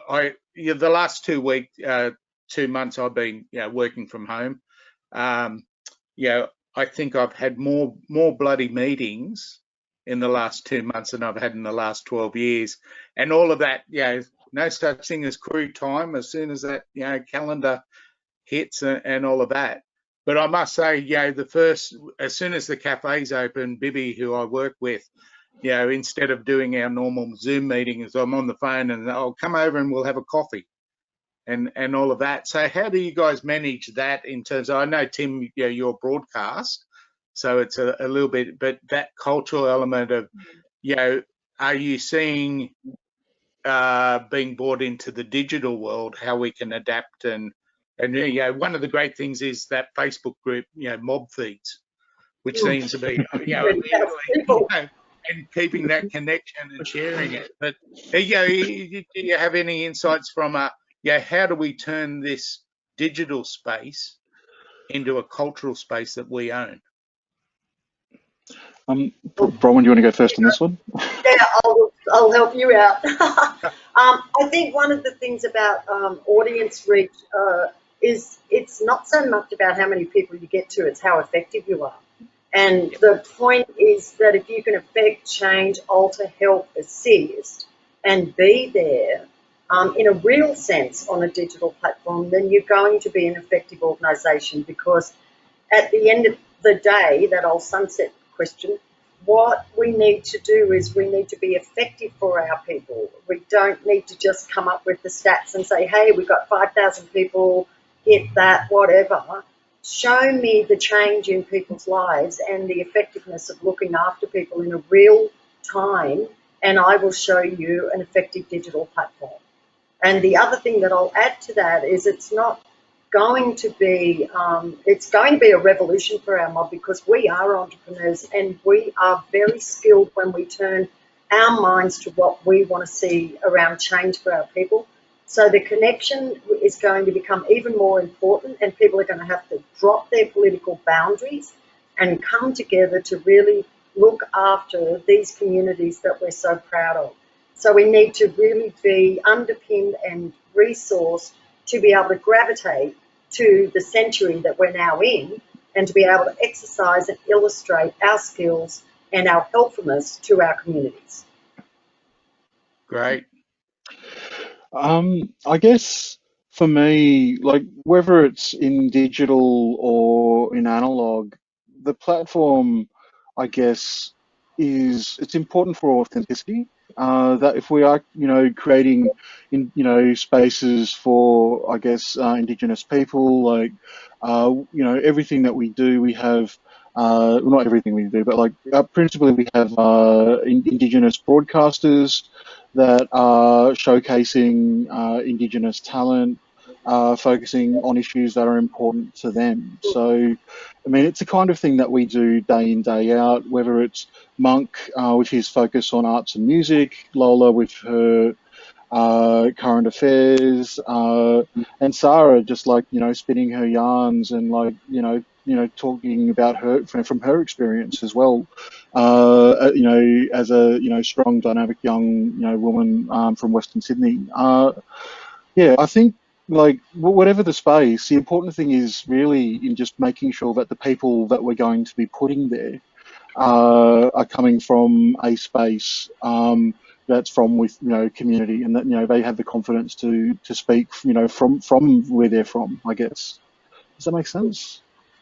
last 2 months I've been working from home. I think I've had more bloody meetings in the last 2 months than I've had in the last 12 years, and all of that. No such thing as crew time as soon as that calendar hits and all of that. But I must say, as soon as the cafes open, Bibby, who I work with, instead of doing our normal Zoom meetings, I'm on the phone and I'll come over and we'll have a coffee and all of that. So how do you guys manage that in terms of, I know, Tim, your broadcast, so it's a little bit, but that cultural element of, are you seeing being brought into the digital world, how we can adapt, and one of the great things is that Facebook group, mob feeds, which seems to be, and keeping that connection and sharing it. But do you have any insights from how do we turn this digital space into a cultural space that we own? Bronwyn, do you want to go first on this one? Yeah, I'll help you out. I think one of the things about audience reach is it's not so much about how many people you get to, it's how effective you are. And the point is that if you can affect, change, alter, help, assist, and be there in a real sense on a digital platform, then you're going to be an effective organisation, because at the end of the day, that old sunset question, what we need to do is we need to be effective for our people. We don't need to just come up with the stats and say, hey, we've got 5,000 people, hit that, whatever. Show me the change in people's lives and the effectiveness of looking after people in a real time, and I will show you an effective digital platform. And the other thing that I'll add to that is it's going to be a revolution for our mob, because we are entrepreneurs and we are very skilled when we turn our minds to what we want to see around change for our people. So the connection is going to become even more important, and people are going to have to drop their political boundaries and come together to really look after these communities that we're so proud of. So we need to really be underpinned and resourced to be able to gravitate to the century that we're now in, and to be able to exercise and illustrate our skills and our helpfulness to our communities. Great. I guess for me, like whether it's in digital or in analog, the platform, I guess, it's important for authenticity. That if we are, creating, spaces for, I guess, Indigenous people, like, everything that we do, we have. Well, not everything we do, but like principally we have Indigenous broadcasters that are showcasing Indigenous talent, focusing on issues that are important to them. So, I mean, it's the kind of thing that we do day in, day out, whether it's Monk with his focus on arts and music, Lola with her current affairs, and Sarah just like, spinning her yarns and like, talking about her from her experience as well. As a strong, dynamic young woman from Western Sydney. Yeah, I think like whatever the space, the important thing is really in just making sure that the people that we're going to be putting there are coming from a space that's from with community, and that they have the confidence to speak from where they're from, I guess. Does that make sense?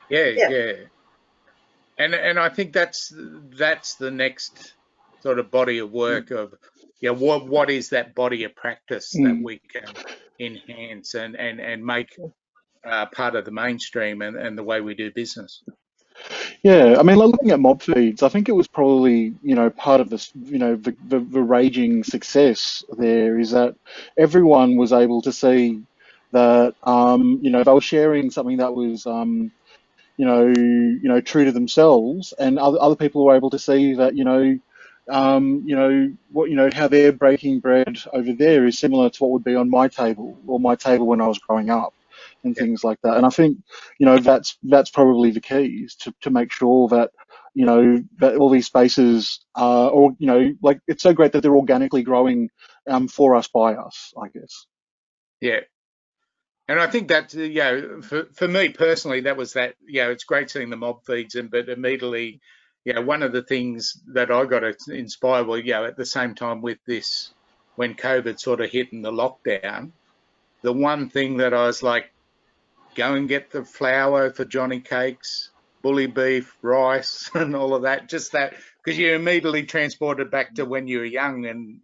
Yeah. And I think that's the next sort of body of work of what is that body of practice that we can enhance and make part of the mainstream and the way we do business. Yeah, I mean, like, looking at mob feeds, I think it was probably, part of this, the raging success there is that everyone was able to see that, they were sharing something that was, true to themselves, and other people were able to see that, how they're breaking bread over there is similar to what would be on my table or my table when I was growing up, and things like that. And I think, that's probably the key, is to make sure that, that all these spaces are, or, like, it's so great that they're organically growing for us, by us, I guess. Yeah. And I think that, for me personally, that was that, it's great seeing the mob feeds, but immediately, one of the things that I got inspired, at the same time with this, when COVID sort of hit in the lockdown, the one thing that I was like, go and get the flour for Johnny cakes, bully beef, rice, and all of that, just that, because you're immediately transported back to when you were young, and,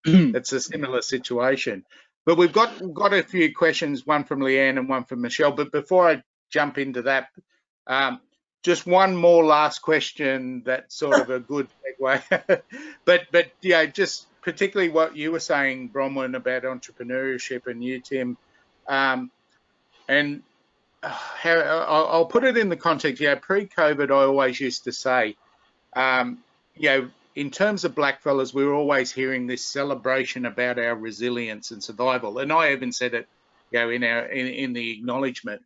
it's a similar situation. But we've got a few questions, one from Leanne and one from Michelle. But before I jump into that, just one more last question that's sort of a good segue. but just particularly what you were saying, Bronwyn, about entrepreneurship, and you, Tim, and how I'll put it in the context. Pre-COVID, I always used to say, in terms of blackfellas, we were always hearing this celebration about our resilience and survival, and I even said it, in the acknowledgement.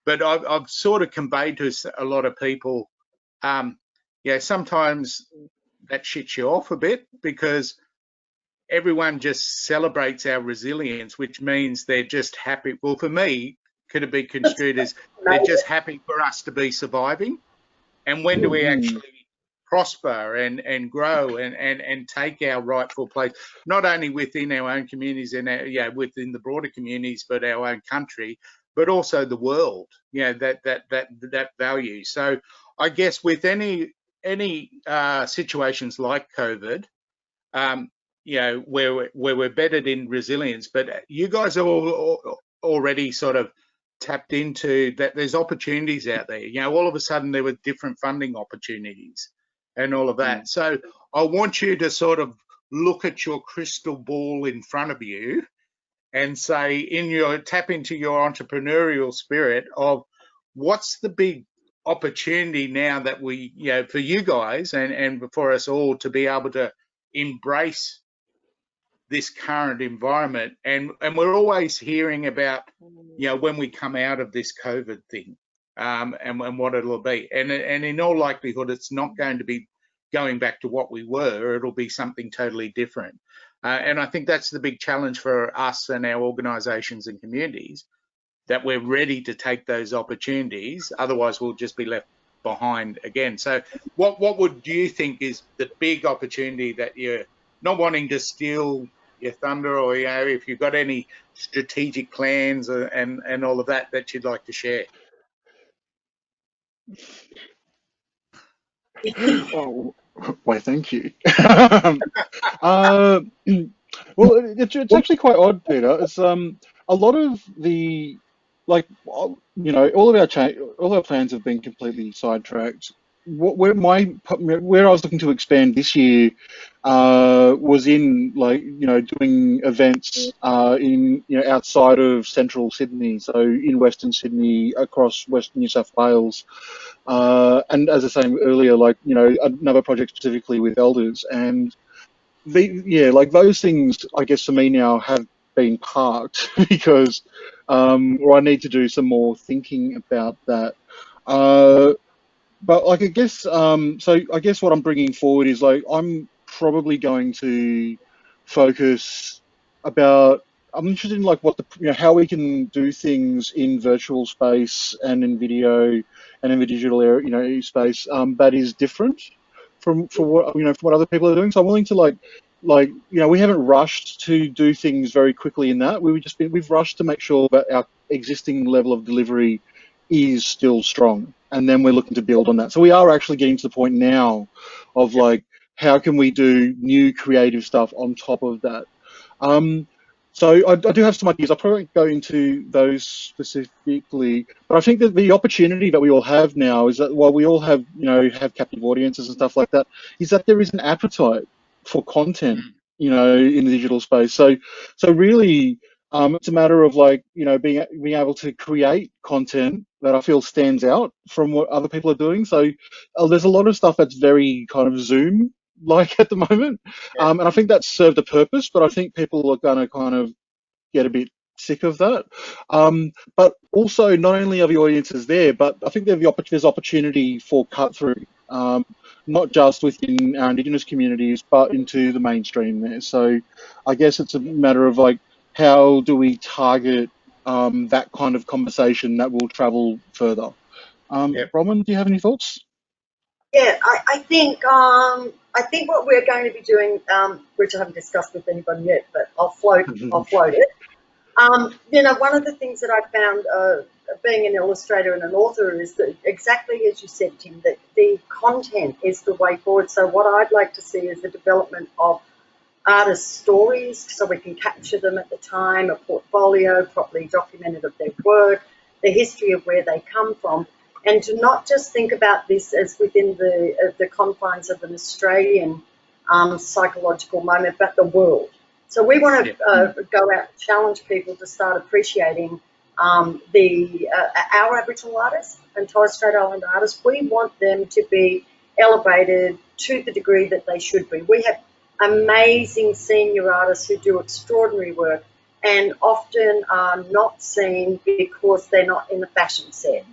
But I've sort of conveyed to a lot of people, sometimes that shits you off a bit, because everyone just celebrates our resilience, which means they're just happy. Well, for me, could it be construed as they're just happy for us to be surviving? And when do we actually prosper and grow and take our rightful place, not only within our own communities and within the broader communities, but our own country, but also the world, that value. So I guess with any situations like COVID, where we're bedded in resilience, but you guys are all already sort of tapped into that there's opportunities out there. All of a sudden there were different funding opportunities and all of that. So I want you to sort of look at your crystal ball in front of you and say, tap into your entrepreneurial spirit of what's the big opportunity now that we, for you guys and for us all to be able to embrace this current environment. And we're always hearing about, when we come out of this COVID thing, and what it'll be. And in all likelihood, it's not going to be going back to what we were. It'll be something totally different. And I think that's the big challenge for us and our organisations and communities, that we're ready to take those opportunities. Otherwise, we'll just be left behind again. So what would you think is the big opportunity that you're not wanting to steal your thunder, or, you know, if you've got any strategic plans and all of that you'd like to share? Oh, why, thank you. Well, it's actually quite odd, Peter. It's a lot of the, like, you know, all our plans have been completely sidetracked. Where I was looking to expand this year was in, like, you know, doing events in, you know, outside of central Sydney, so in Western Sydney, across Western New South Wales. And as I was saying earlier, like, you know, another project specifically with elders, and like those things, I guess for me now have been parked because, or I need to do some more thinking about that. But like, I guess, so I guess what I'm bringing forward is, like, I'm probably going to focus about, I'm interested in, like, what the, you know, how we can do things in virtual space and in video and in the digital area, you know, space, that is different from what, you know, from what other people are doing. So I'm willing to, like, you know, we haven't rushed to do things very quickly in that. We've rushed to make sure that our existing level of delivery is still strong, and then we're looking to build on that. So we are actually getting to the point now of, like, how can we do new creative stuff on top of that? So I do have some ideas. I'll probably go into those specifically, but I think that the opportunity that we all have now is that while we all have, you know, have captive audiences and stuff like that, is that there is an appetite for content, you know, in the digital space. So really, it's a matter of, like, you know, being able to create content that I feel stands out from what other people are doing. So there's a lot of stuff that's very kind of Zoom like at the moment, and I think that's served a purpose, but I think people are going to kind of get a bit sick of that. But also, not only are the audiences there, but I think there's opportunity for cut through, not just within our Indigenous communities, but into the mainstream there. So I guess it's a matter of, like, how do we target that kind of conversation that will travel further? Bronwyn, do you have any thoughts? Yeah, I think what we're going to be doing, which I haven't discussed with anybody yet, but I'll float it. You know, one of the things that I found being an illustrator and an author is that, exactly as you said, Tim, that the content is the way forward. So what I'd like to see is the development of artist stories, so we can capture them at the time, a portfolio properly documented of their work, the history of where they come from, and to not just think about this as within the confines of an Australian psychological moment, but the world. So we want to go out and challenge people to start appreciating our Aboriginal artists and Torres Strait Islander artists. We want them to be elevated to the degree that they should be. We have amazing senior artists who do extraordinary work and often are not seen because they're not in the fashion set.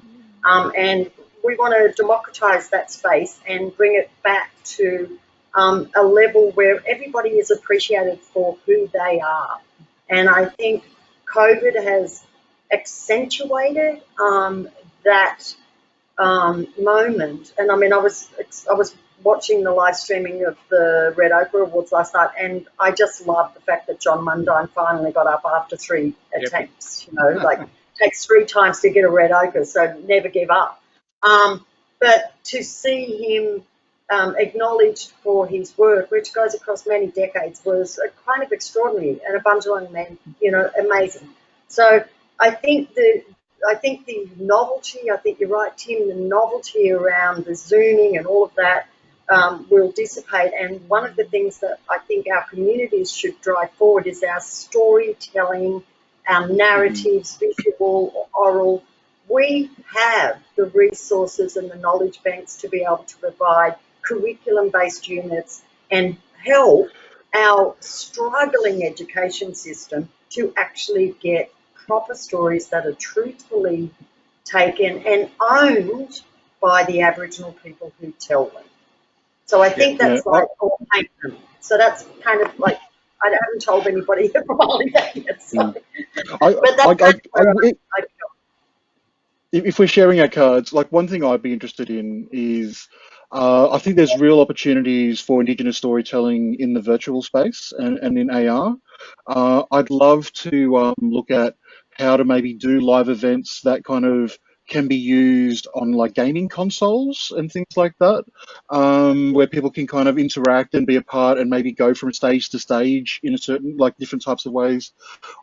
And we want to democratise that space and bring it back to a level where everybody is appreciated for who they are. And I think COVID has accentuated that moment. And I mean, I was watching the live streaming of the Red Ochre Awards last night, and I just loved the fact that John Mundine finally got up after 3 attempts. You know, like, takes 3 times to get a Red Ochre, so never give up. But to see him acknowledged for his work, which goes across many decades, was kind of extraordinary, and a Bundjalung man, you know, amazing. So I think the novelty, I think you're right, Tim, the novelty around the Zooming and all of that will dissipate. And one of the things that I think our communities should drive forward is our storytelling, our narratives, visual, oral. We have the resources and the knowledge banks to be able to provide curriculum-based units and help our struggling education system to actually get proper stories that are truthfully taken and owned by the Aboriginal people who tell them. So I think that's like all them. So that's kind of like, I haven't told anybody at Boomalli that yet. So. If we're sharing our cards, like one thing I'd be interested in is, I think there's real opportunities for Indigenous storytelling in the virtual space and in AR. I'd love to look at how to maybe do live events that kind of can be used on like gaming consoles and things like that, where people can kind of interact and be a part and maybe go from stage to stage in a certain, like different types of ways.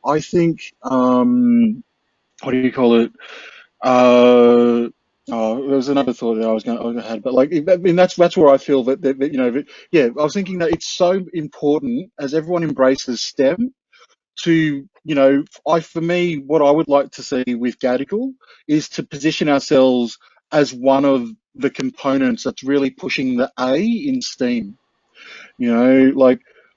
I think, what do you call it? There was another thought that I was going to have, but like, I mean, that's where I feel that you know, yeah, I was thinking that it's so important as everyone embraces STEM to, you know, for me, what I would like to see with Gadigal is to position ourselves as one of the components that's really pushing the A in STEAM. You know,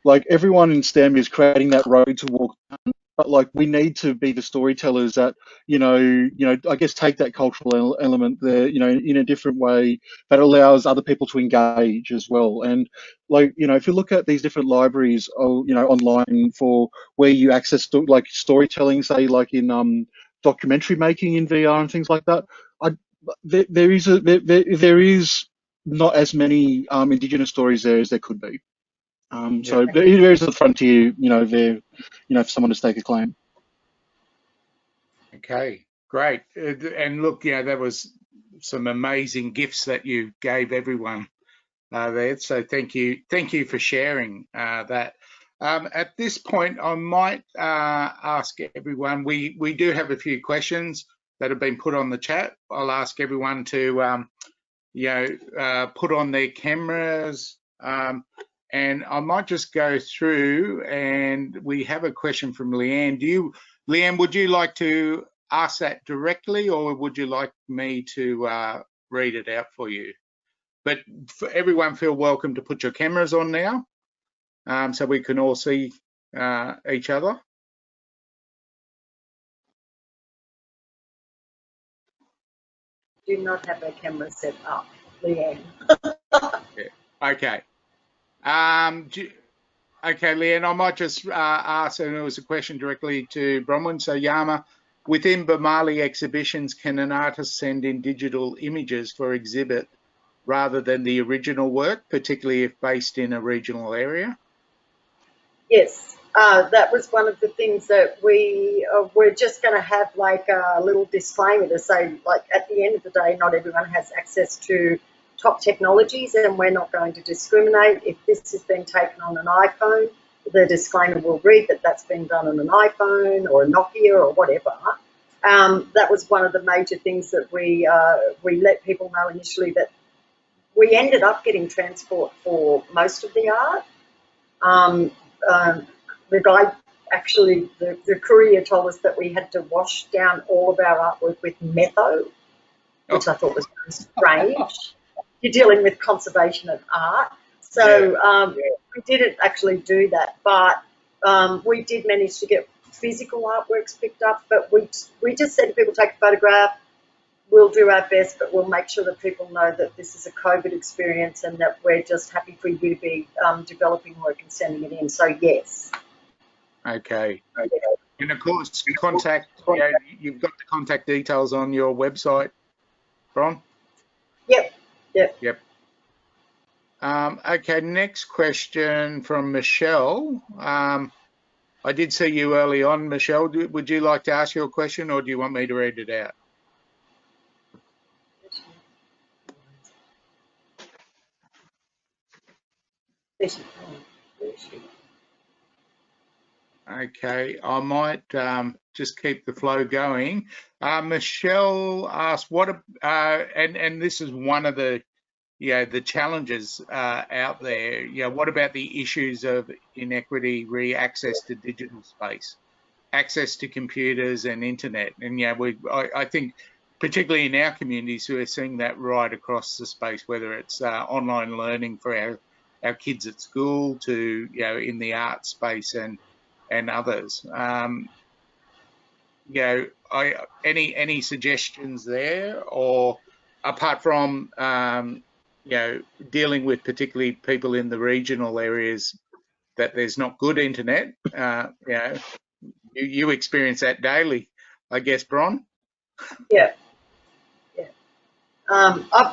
like everyone in STEM is creating that road to walk down, but like we need to be the storytellers that, you know, I guess take that cultural element there, you know, in a different way that allows other people to engage as well. And like, you know, if you look at these different libraries, you know, online for where you access like storytelling, say like in documentary making in VR and things like that, there is not as many Indigenous stories there as there could be. So there is a frontier, you know, there, you know, for someone to stake a claim. Okay, great. And look, you know, that was some amazing gifts that you gave everyone there. So thank you for sharing that. At this point, I might ask everyone. We do have a few questions that have been put on the chat. I'll ask everyone to, you know, put on their cameras. And I might just go through, and we have a question from Leanne. Leanne, would you like to ask that directly, or would you like me to read it out for you? But for everyone, feel welcome to put your cameras on now, so we can all see each other. Do not have a camera set up, Leanne. Yeah. Okay. Okay, Leanne, I might just ask, and it was a question directly to Bronwyn. So, Yama, within Boomalli exhibitions, can an artist send in digital images for exhibit rather than the original work, particularly if based in a regional area? Yes, that was one of the things that we're just going to have like a little disclaimer to say, like, at the end of the day, not everyone has access to top technologies, and we're not going to discriminate. If this has been taken on an iPhone, the disclaimer will read that that's been done on an iPhone or a Nokia or whatever. That was one of the major things that we let people know initially, that we ended up getting transport for most of the art. The guy, actually, the courier told us that we had to wash down all of our artwork with metho, which I thought was very strange. You're dealing with conservation of art. So we didn't actually do that, but we did manage to get physical artworks picked up, but we just said to people, take a photograph, we'll do our best, but we'll make sure that people know that this is a COVID experience and that we're just happy for you to be developing work and sending it in. So, yes. Okay. And of course, contact, you've got the contact details on your website, Bron? Yep. Okay, next question from Michelle. I did see you early on, Michelle. Would you like to ask your question, or do you want me to read it out? Okay, I might just keep the flow going. Michelle asked, and this is one of the, the challenges out there. What about the issues of inequity, access to digital space, access to computers and internet? And I think particularly in our communities, we're seeing that right across the space, whether it's online learning for our kids at school to in the art space and others. any suggestions there, or apart from dealing with particularly people in the regional areas that there's not good internet? You experience that daily, I guess, Bron. Yeah.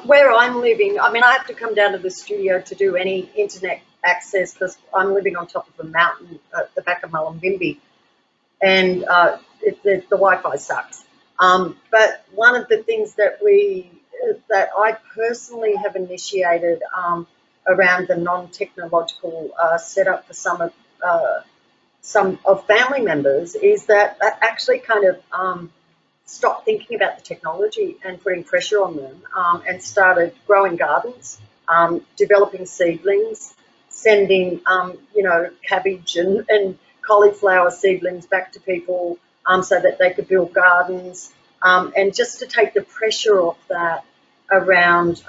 Where I'm living, I mean, I have to come down to the studio to do any internet access because I'm living on top of a mountain at the back of Mullumbimby, and the Wi-Fi sucks. But one of the things that I personally have initiated around the non-technological setup for some of family members is that actually kind of stopped thinking about the technology and putting pressure on them, and started growing gardens, developing seedlings, sending cabbage and cauliflower seedlings back to people so that they could build gardens, and just to take the pressure off that around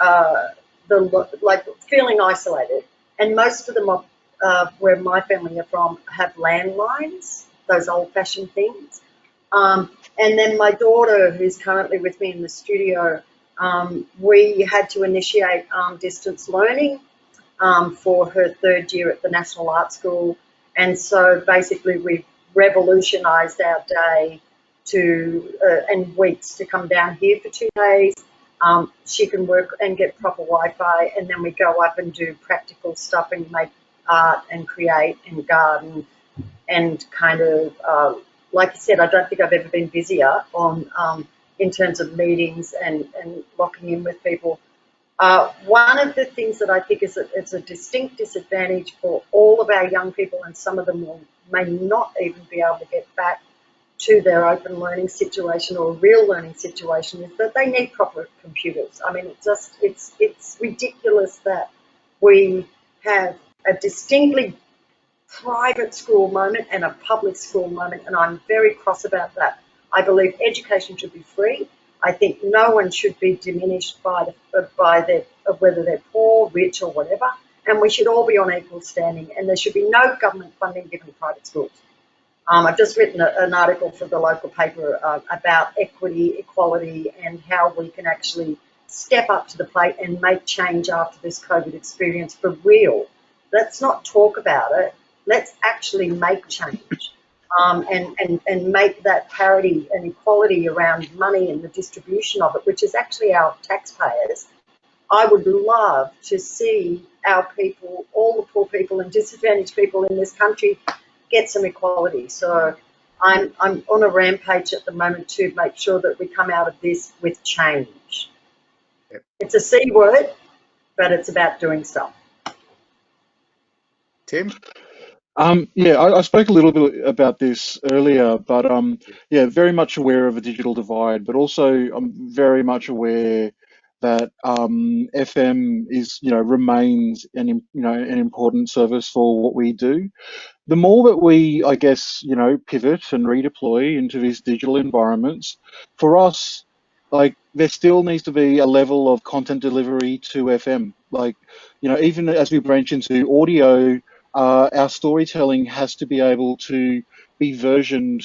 feeling isolated. And most of them where my family are from have landlines, those old-fashioned things. And then my daughter, who's currently with me in the studio, we had to initiate distance learning for her third year at the National Art School. And so basically we've revolutionised our day and weeks to come down here for 2 days. She can work and get proper Wi-Fi, and then we go up and do practical stuff and make art and create and garden and kind of like I said, I don't think I've ever been busier in terms of meetings and locking in with people. One of the things that I think it's a distinct disadvantage for all of our young people, and some of them may not even be able to get back to their open learning situation or real learning situation, is that they need proper computers. I mean, it's ridiculous that we have a distinctly private school moment and a public school moment, and I'm very cross about that. I believe education should be free. I think no one should be diminished by whether they're poor, rich, or whatever, and we should all be on equal standing, and there should be no government funding given to private schools. I've just written an article for the local paper about equity, equality, and how we can actually step up to the plate and make change after this COVID experience for real. Let's not talk about it. Let's actually make change, and make that parity and equality around money and the distribution of it, which is actually our taxpayers. I would love to see our people, all the poor people and disadvantaged people in this country, get some equality. So I'm on a rampage at the moment to make sure that we come out of this with change. Yep. It's a C word, but it's about doing stuff. Tim? Yeah, I spoke a little bit about this earlier, but yeah, very much aware of a digital divide, but also I'm very much aware that FM remains an important service for what we do. The more that we, I guess, pivot and redeploy into these digital environments, for us, like, there still needs to be a level of content delivery to FM. Like, even as we branch into audio, our storytelling has to be able to be versioned,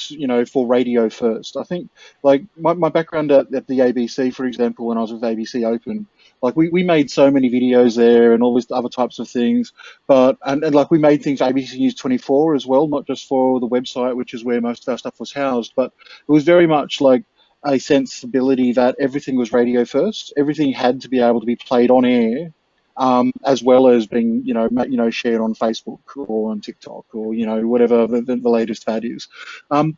for radio first. I think, like, my background at the ABC, for example, when I was with ABC Open, like, we made so many videos there and all these other types of things, but and like, we made things ABC News 24 as well, not just for the website, which is where most of our stuff was housed, but it was very much like a sensibility that everything was radio first. Everything had to be able to be played on air, as well as being, shared on Facebook or on TikTok or, whatever the latest fad is.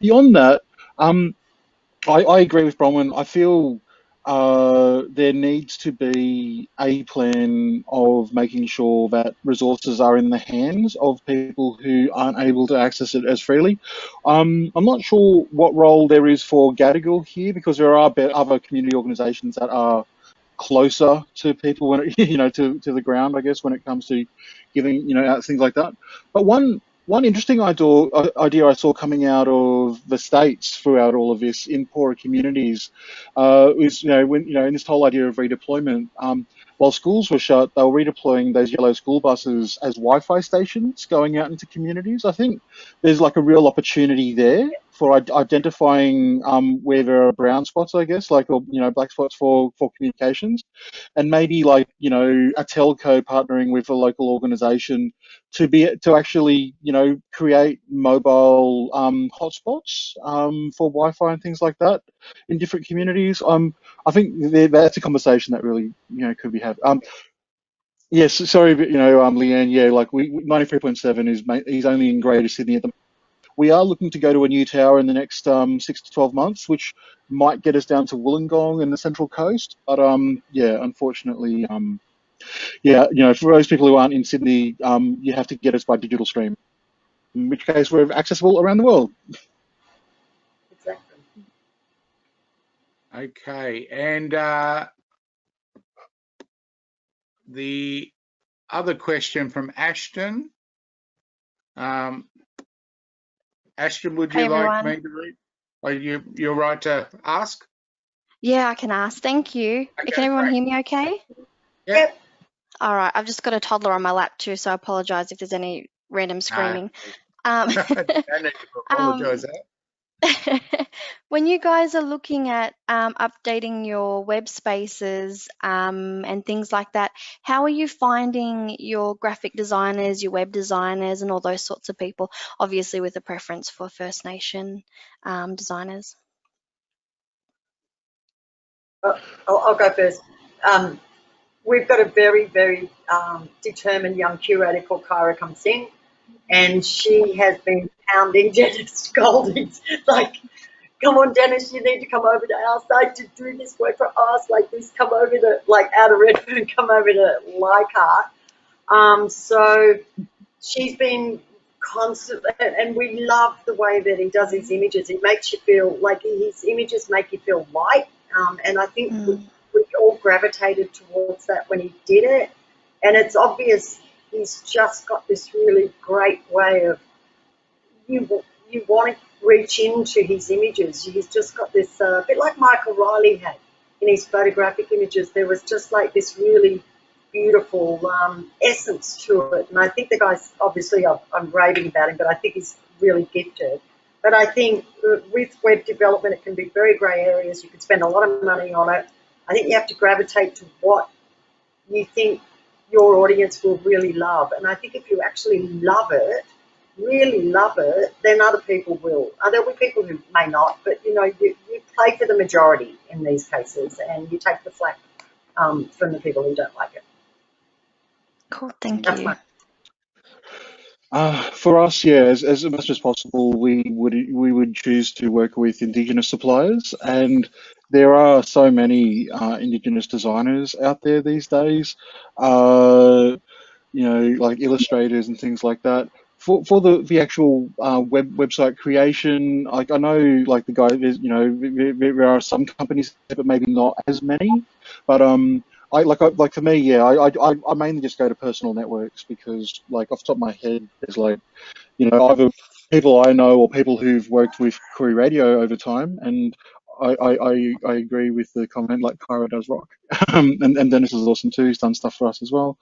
Beyond that, I agree with Bronwyn. I feel there needs to be a plan of making sure that resources are in the hands of people who aren't able to access it as freely. I'm not sure what role there is for Gadigal here, because there are other community organisations that are closer to people when it, to the ground, I guess, when it comes to giving out things like that. But one interesting idea I saw coming out of the States throughout all of this in poorer communities is when in this whole idea of redeployment, while schools were shut, they were redeploying those yellow school buses as Wi-Fi stations going out into communities. I think there's like a real opportunity there for identifying where there are brown spots, I guess, like, or black spots for communications, and maybe like a telco partnering with a local organisation to actually create mobile hotspots for Wi-Fi and things like that in different communities. I think that's a conversation that really could be had. Yes, sorry, but Leanne, yeah, like 93.7 is only in Greater Sydney at the moment. We are looking to go to a new tower in the next 6 to 12 months, which might get us down to Wollongong and the Central Coast. But yeah, unfortunately, yeah, for those people who aren't in Sydney, you have to get us by digital stream. In which case, we're accessible around the world. Exactly. Okay, and the other question from Ashton. Ashton, would you like me to read? Are you're right to ask? Yeah, I can ask. Thank you. Okay, Can everyone great. hear me okay? Yep. All right. I've just got a toddler on my lap too, so I apologise if there's any random screaming. No, don't need to apologise. When you guys are looking at updating your web spaces and things like that, how are you finding your graphic designers, your web designers, and all those sorts of people? Obviously, with a preference for First Nation designers. I'll go first. We've got a very, very determined young curator called Kyra Kumsing, and she has been pounding Dennis Golding's like, come on, Dennis, you need to come over to our site to do this work for us, like this, come over to, like, out of Redfern, come over to Leichhardt. So she's been constant, and we love the way that he does his images. It makes you feel like his images make you feel light, and I think we all gravitated towards that when he did it. And it's obvious he's just got this really great way of, you want to reach into his images. He's just got this, a bit like Michael Riley had in his photographic images. There was just like this really beautiful essence to it. And I think the guy's, obviously I'm raving about him, but I think he's really gifted. But I think with web development, it can be very grey areas. You could spend a lot of money on it. I think you have to gravitate to what you think your audience will really love. And I think if you actually love it, really love it, then other people will. There will be people who may not, but you play for the majority in these cases, and you take the flak from the people who don't like it. Cool, thank That's you. For us, yeah, as much as possible, we would choose to work with Indigenous suppliers, and there are so many Indigenous designers out there these days. Like illustrators and things like that. For the actual website creation, like I know, like the guy, there are some companies, but maybe not as many. But like for me, yeah, I mainly just go to personal networks because, like, off the top of my head, there's like, either people I know or people who've worked with Koori Radio over time, and I agree with the comment, like, Kyra does rock, and Dennis is awesome too. He's done stuff for us as well.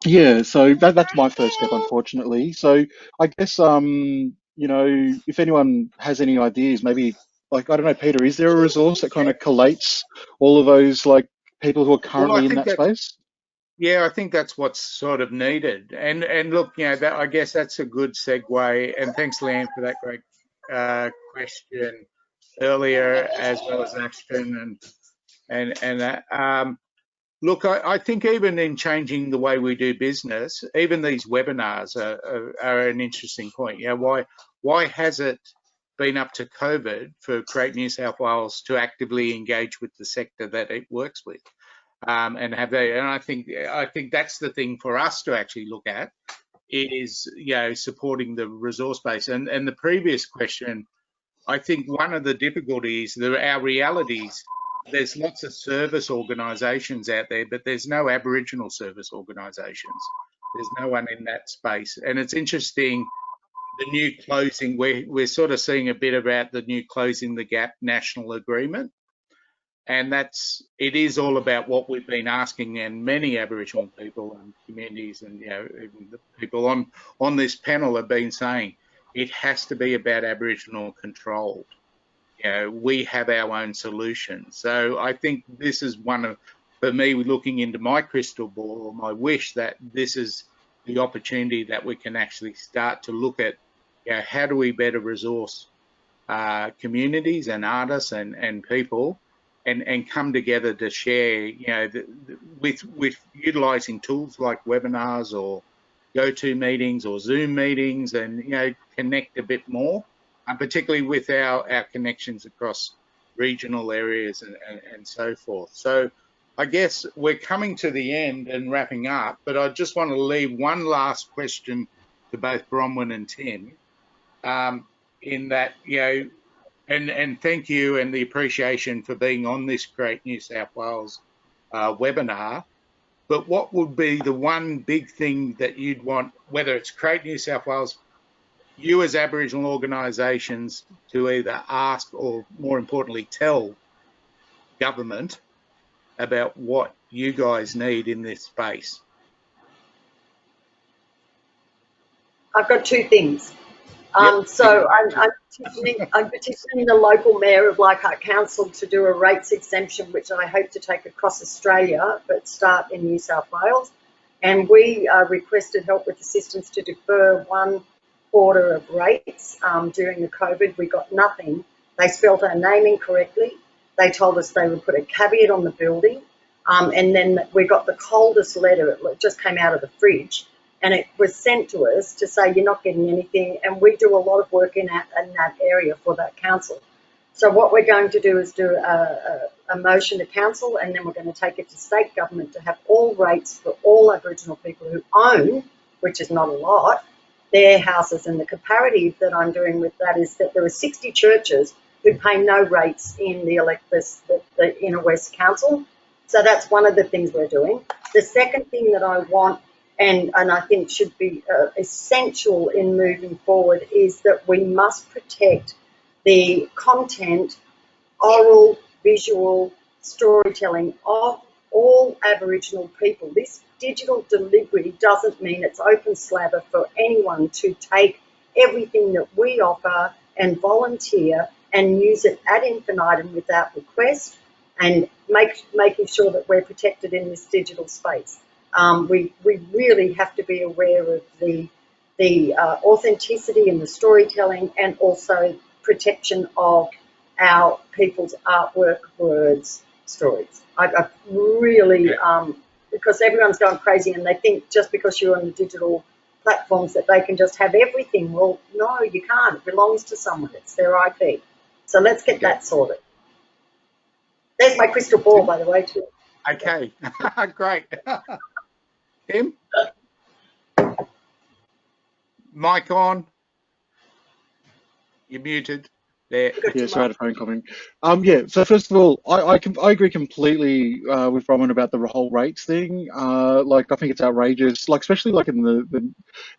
Yeah, so that's my first step, unfortunately. So I guess if anyone has any ideas, maybe, like, I don't know, Peter, is there a resource that kind of collates all of those, like, people who are currently in that space? Yeah, I think that's what's sort of needed. And look, that, I guess that's a good segue. And thanks, Leanne, for that great question earlier, as well as Ashton and that. Look, I think even in changing the way we do business, even these webinars are an interesting point. Why has it been up to COVID for Create New South Wales to actively engage with the sector that it works with, and have they? And I think that's the thing for us to actually look at is supporting the resource base. And the previous question, I think one of the difficulties, our realities. There's lots of service organisations out there, but there's no Aboriginal service organisations. There's no one in that space. And it's interesting, the new closing, we're sort of seeing a bit about the new Closing the Gap national agreement. And it is all about what we've been asking, and many Aboriginal people and communities and even the people on this panel have been saying, it has to be about Aboriginal control. You know, we have our own solutions. So I think this is one of, for me, looking into my crystal ball, or my wish, that this is the opportunity that we can actually start to look at, you know, how do we better resource communities and artists and people, and come together to share, you know, with utilising tools like webinars or go-to meetings or Zoom meetings, and, you know, connect a bit more, and particularly with our connections across regional areas and so forth. So I guess we're coming to the end and wrapping up, but I just want to leave one last question to both Bronwyn and Tim, in that, you know, and thank you and the appreciation for being on this Create New South Wales webinar. But what would be the one big thing that you'd want, whether it's Create New South Wales, you as Aboriginal organisations, to either ask or, more importantly, tell government about what you guys need in this space? I've got two things. So I'm petitioning the local mayor of Leichhardt Council to do a rates exemption, which I hope to take across Australia, but start in New South Wales. And we requested help with assistance to defer 1/4 of rates during the COVID. We got nothing. They spelled our name incorrectly. They told us they would put a caveat on the building. And then we got the coldest letter. It just came out of the fridge. And it was sent to us to say, you're not getting anything. And we do a lot of work in that area for that council. So what we're going to do is do a motion to council, and then we're going to take it to state government to have all rates for all Aboriginal people who own, which is not a lot, their houses. And the comparative that I'm doing with that is that there are 60 churches who pay no rates in the Inner West Council. So that's one of the things we're doing. The second thing that I want, and I think should be essential in moving forward, is that we must protect the content, oral, visual, storytelling of all Aboriginal people. This digital delivery doesn't mean it's open slather for anyone to take everything that we offer and volunteer and use it ad infinitum without request, and making sure that we're protected in this digital space. We really have to be aware of the authenticity and the storytelling, and also protection of our people's artwork, words, stories. I really, because everyone's going crazy and they think just because you're on the digital platforms that they can just have everything. Well, no, you can't. It belongs to someone. It's their IP. So let's get that sorted. There's my crystal ball, by the way, too. Okay, great. Tim? Mic on. You're muted. There. Yeah, sorry, I had a phone coming. Yeah, so first of all, I agree completely with Bronwyn about the whole rates thing. Like, I think it's outrageous, like, especially like in the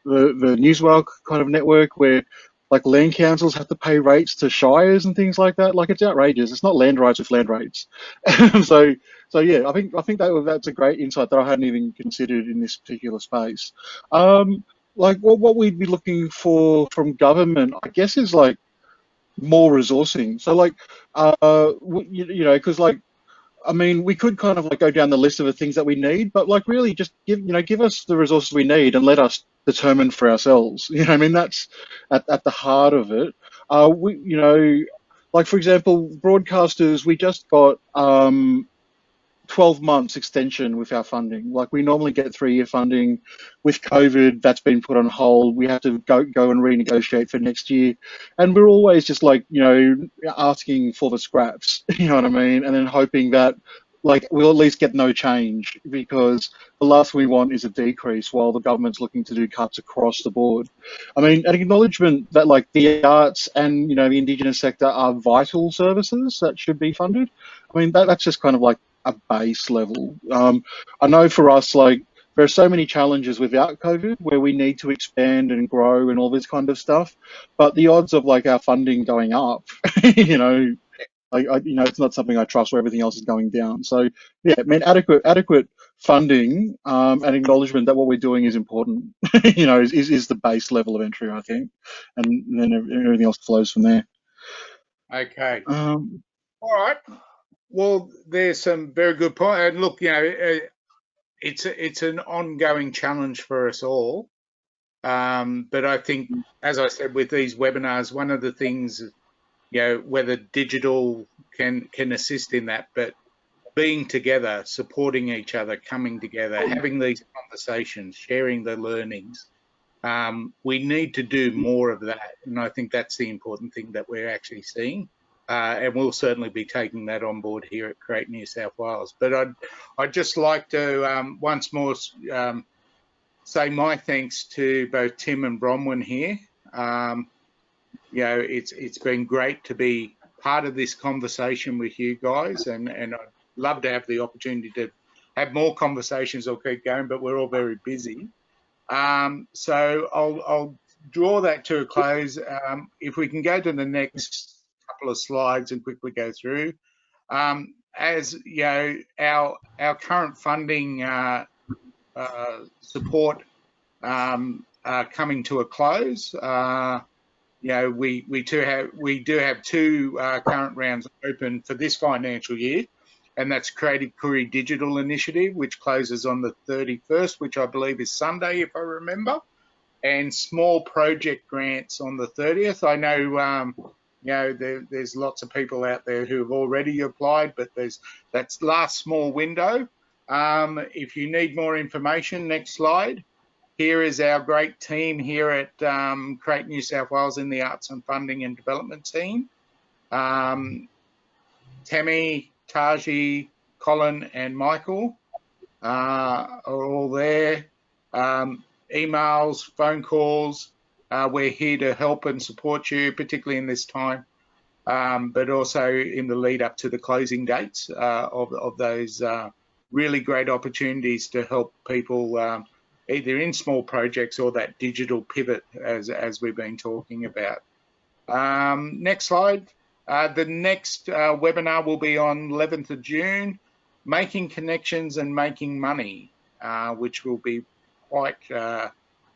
Newswell kind of network, where like land councils have to pay rates to shires and things like that. Like, it's outrageous. It's not land rights with land rates. So yeah, I think that's a great insight that I hadn't even considered in this particular space. Like, what we'd be looking for from government, I guess, is like more resourcing. So like, you know, because like, I mean, we could kind of like go down the list of the things that we need, but like really just give us the resources we need and let us determine for ourselves. You know, I mean, that's at the heart of it. We, you know, like for example, broadcasters, we just got 12 months extension with our funding. Like, we normally get 3-year funding. With COVID, that's been put on hold. We have to go and renegotiate for next year. And we're always just like, you know, asking for the scraps, you know what I mean? And then hoping that like we'll at least get no change, because the last we want is a decrease while the government's looking to do cuts across the board. I mean, an acknowledgement that like the arts and, you know, the Indigenous sector are vital services that should be funded. I mean, that's just kind of like a base level. I know for us, like, there are so many challenges without COVID where we need to expand and grow and all this kind of stuff, but the odds of like our funding going up, you know, you know, it's not something I trust where everything else is going down. So yeah, I mean, adequate funding and acknowledgement that what we're doing is important, you know, is the base level of entry, I think, and then everything else flows from there. Okay. All right. Well, there's some very good points. And look, you know, it's an ongoing challenge for us all. But I think, as I said, with these webinars, one of the things, you know, whether digital can assist in that, but being together, supporting each other, coming together, having these conversations, sharing the learnings, we need to do more of that. And I think that's the important thing that we're actually seeing. And we'll certainly be taking that on board here at Create New South Wales. But I'd just like to once more say my thanks to both Tim and Bronwyn here. You know, it's been great to be part of this conversation with you guys, and I'd love to have the opportunity to have more conversations or keep going, but we're all very busy. So I'll draw that to a close. If we can go to the next couple of slides and quickly go through. As you know, our current funding support coming to a close. You know, we do have two current rounds open for this financial year, and that's Creative Koori Digital Initiative, which closes on the 31st, which I believe is Sunday, if I remember, and small project grants on the 30th. I know, you know, there's lots of people out there who have already applied, but that's last small window. If you need more information, next slide. Here is our great team here at Create New South Wales in the Arts and Funding and Development team. Tammy, Taji, Colin and Michael are all there. Emails, phone calls, we're here to help and support you, particularly in this time, but also in the lead up to the closing dates of those really great opportunities to help people either in small projects or that digital pivot as we've been talking about. Next slide. The next webinar will be on 11th of June, Making Connections and Making Money, which will be quite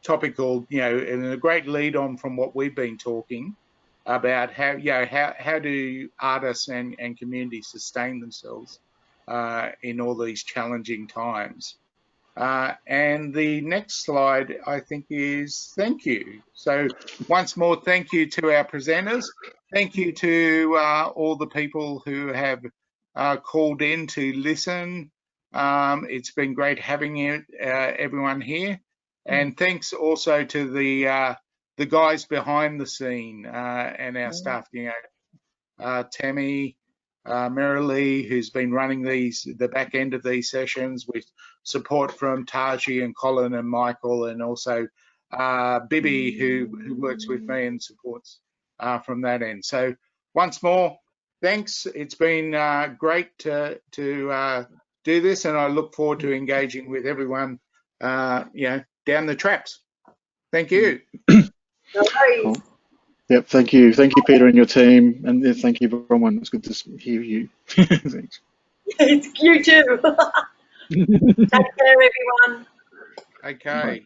topical, you know, and a great lead on from what we've been talking about how, you know, how do artists and communities sustain themselves in all these challenging times. And the next slide, I think, is thank you. So once more, thank you to our presenters. Thank you to all the people who have called in to listen. It's been great having you, everyone here. And thanks also to the guys behind the scene and our staff, you know, Tammy, Marilee, who's been running the back end of these sessions with support from Taji and Colin and Michael, and also Bibi, who works with me and supports from that end. So once more, thanks. It's been great to do this, and I look forward to engaging with everyone, you know, down the traps. Thank you. No worries. Cool. Yep, thank you, Peter and your team, and thank you, Bronwyn. It's good to hear you. Thanks. It's you too. Take care, everyone. Okay.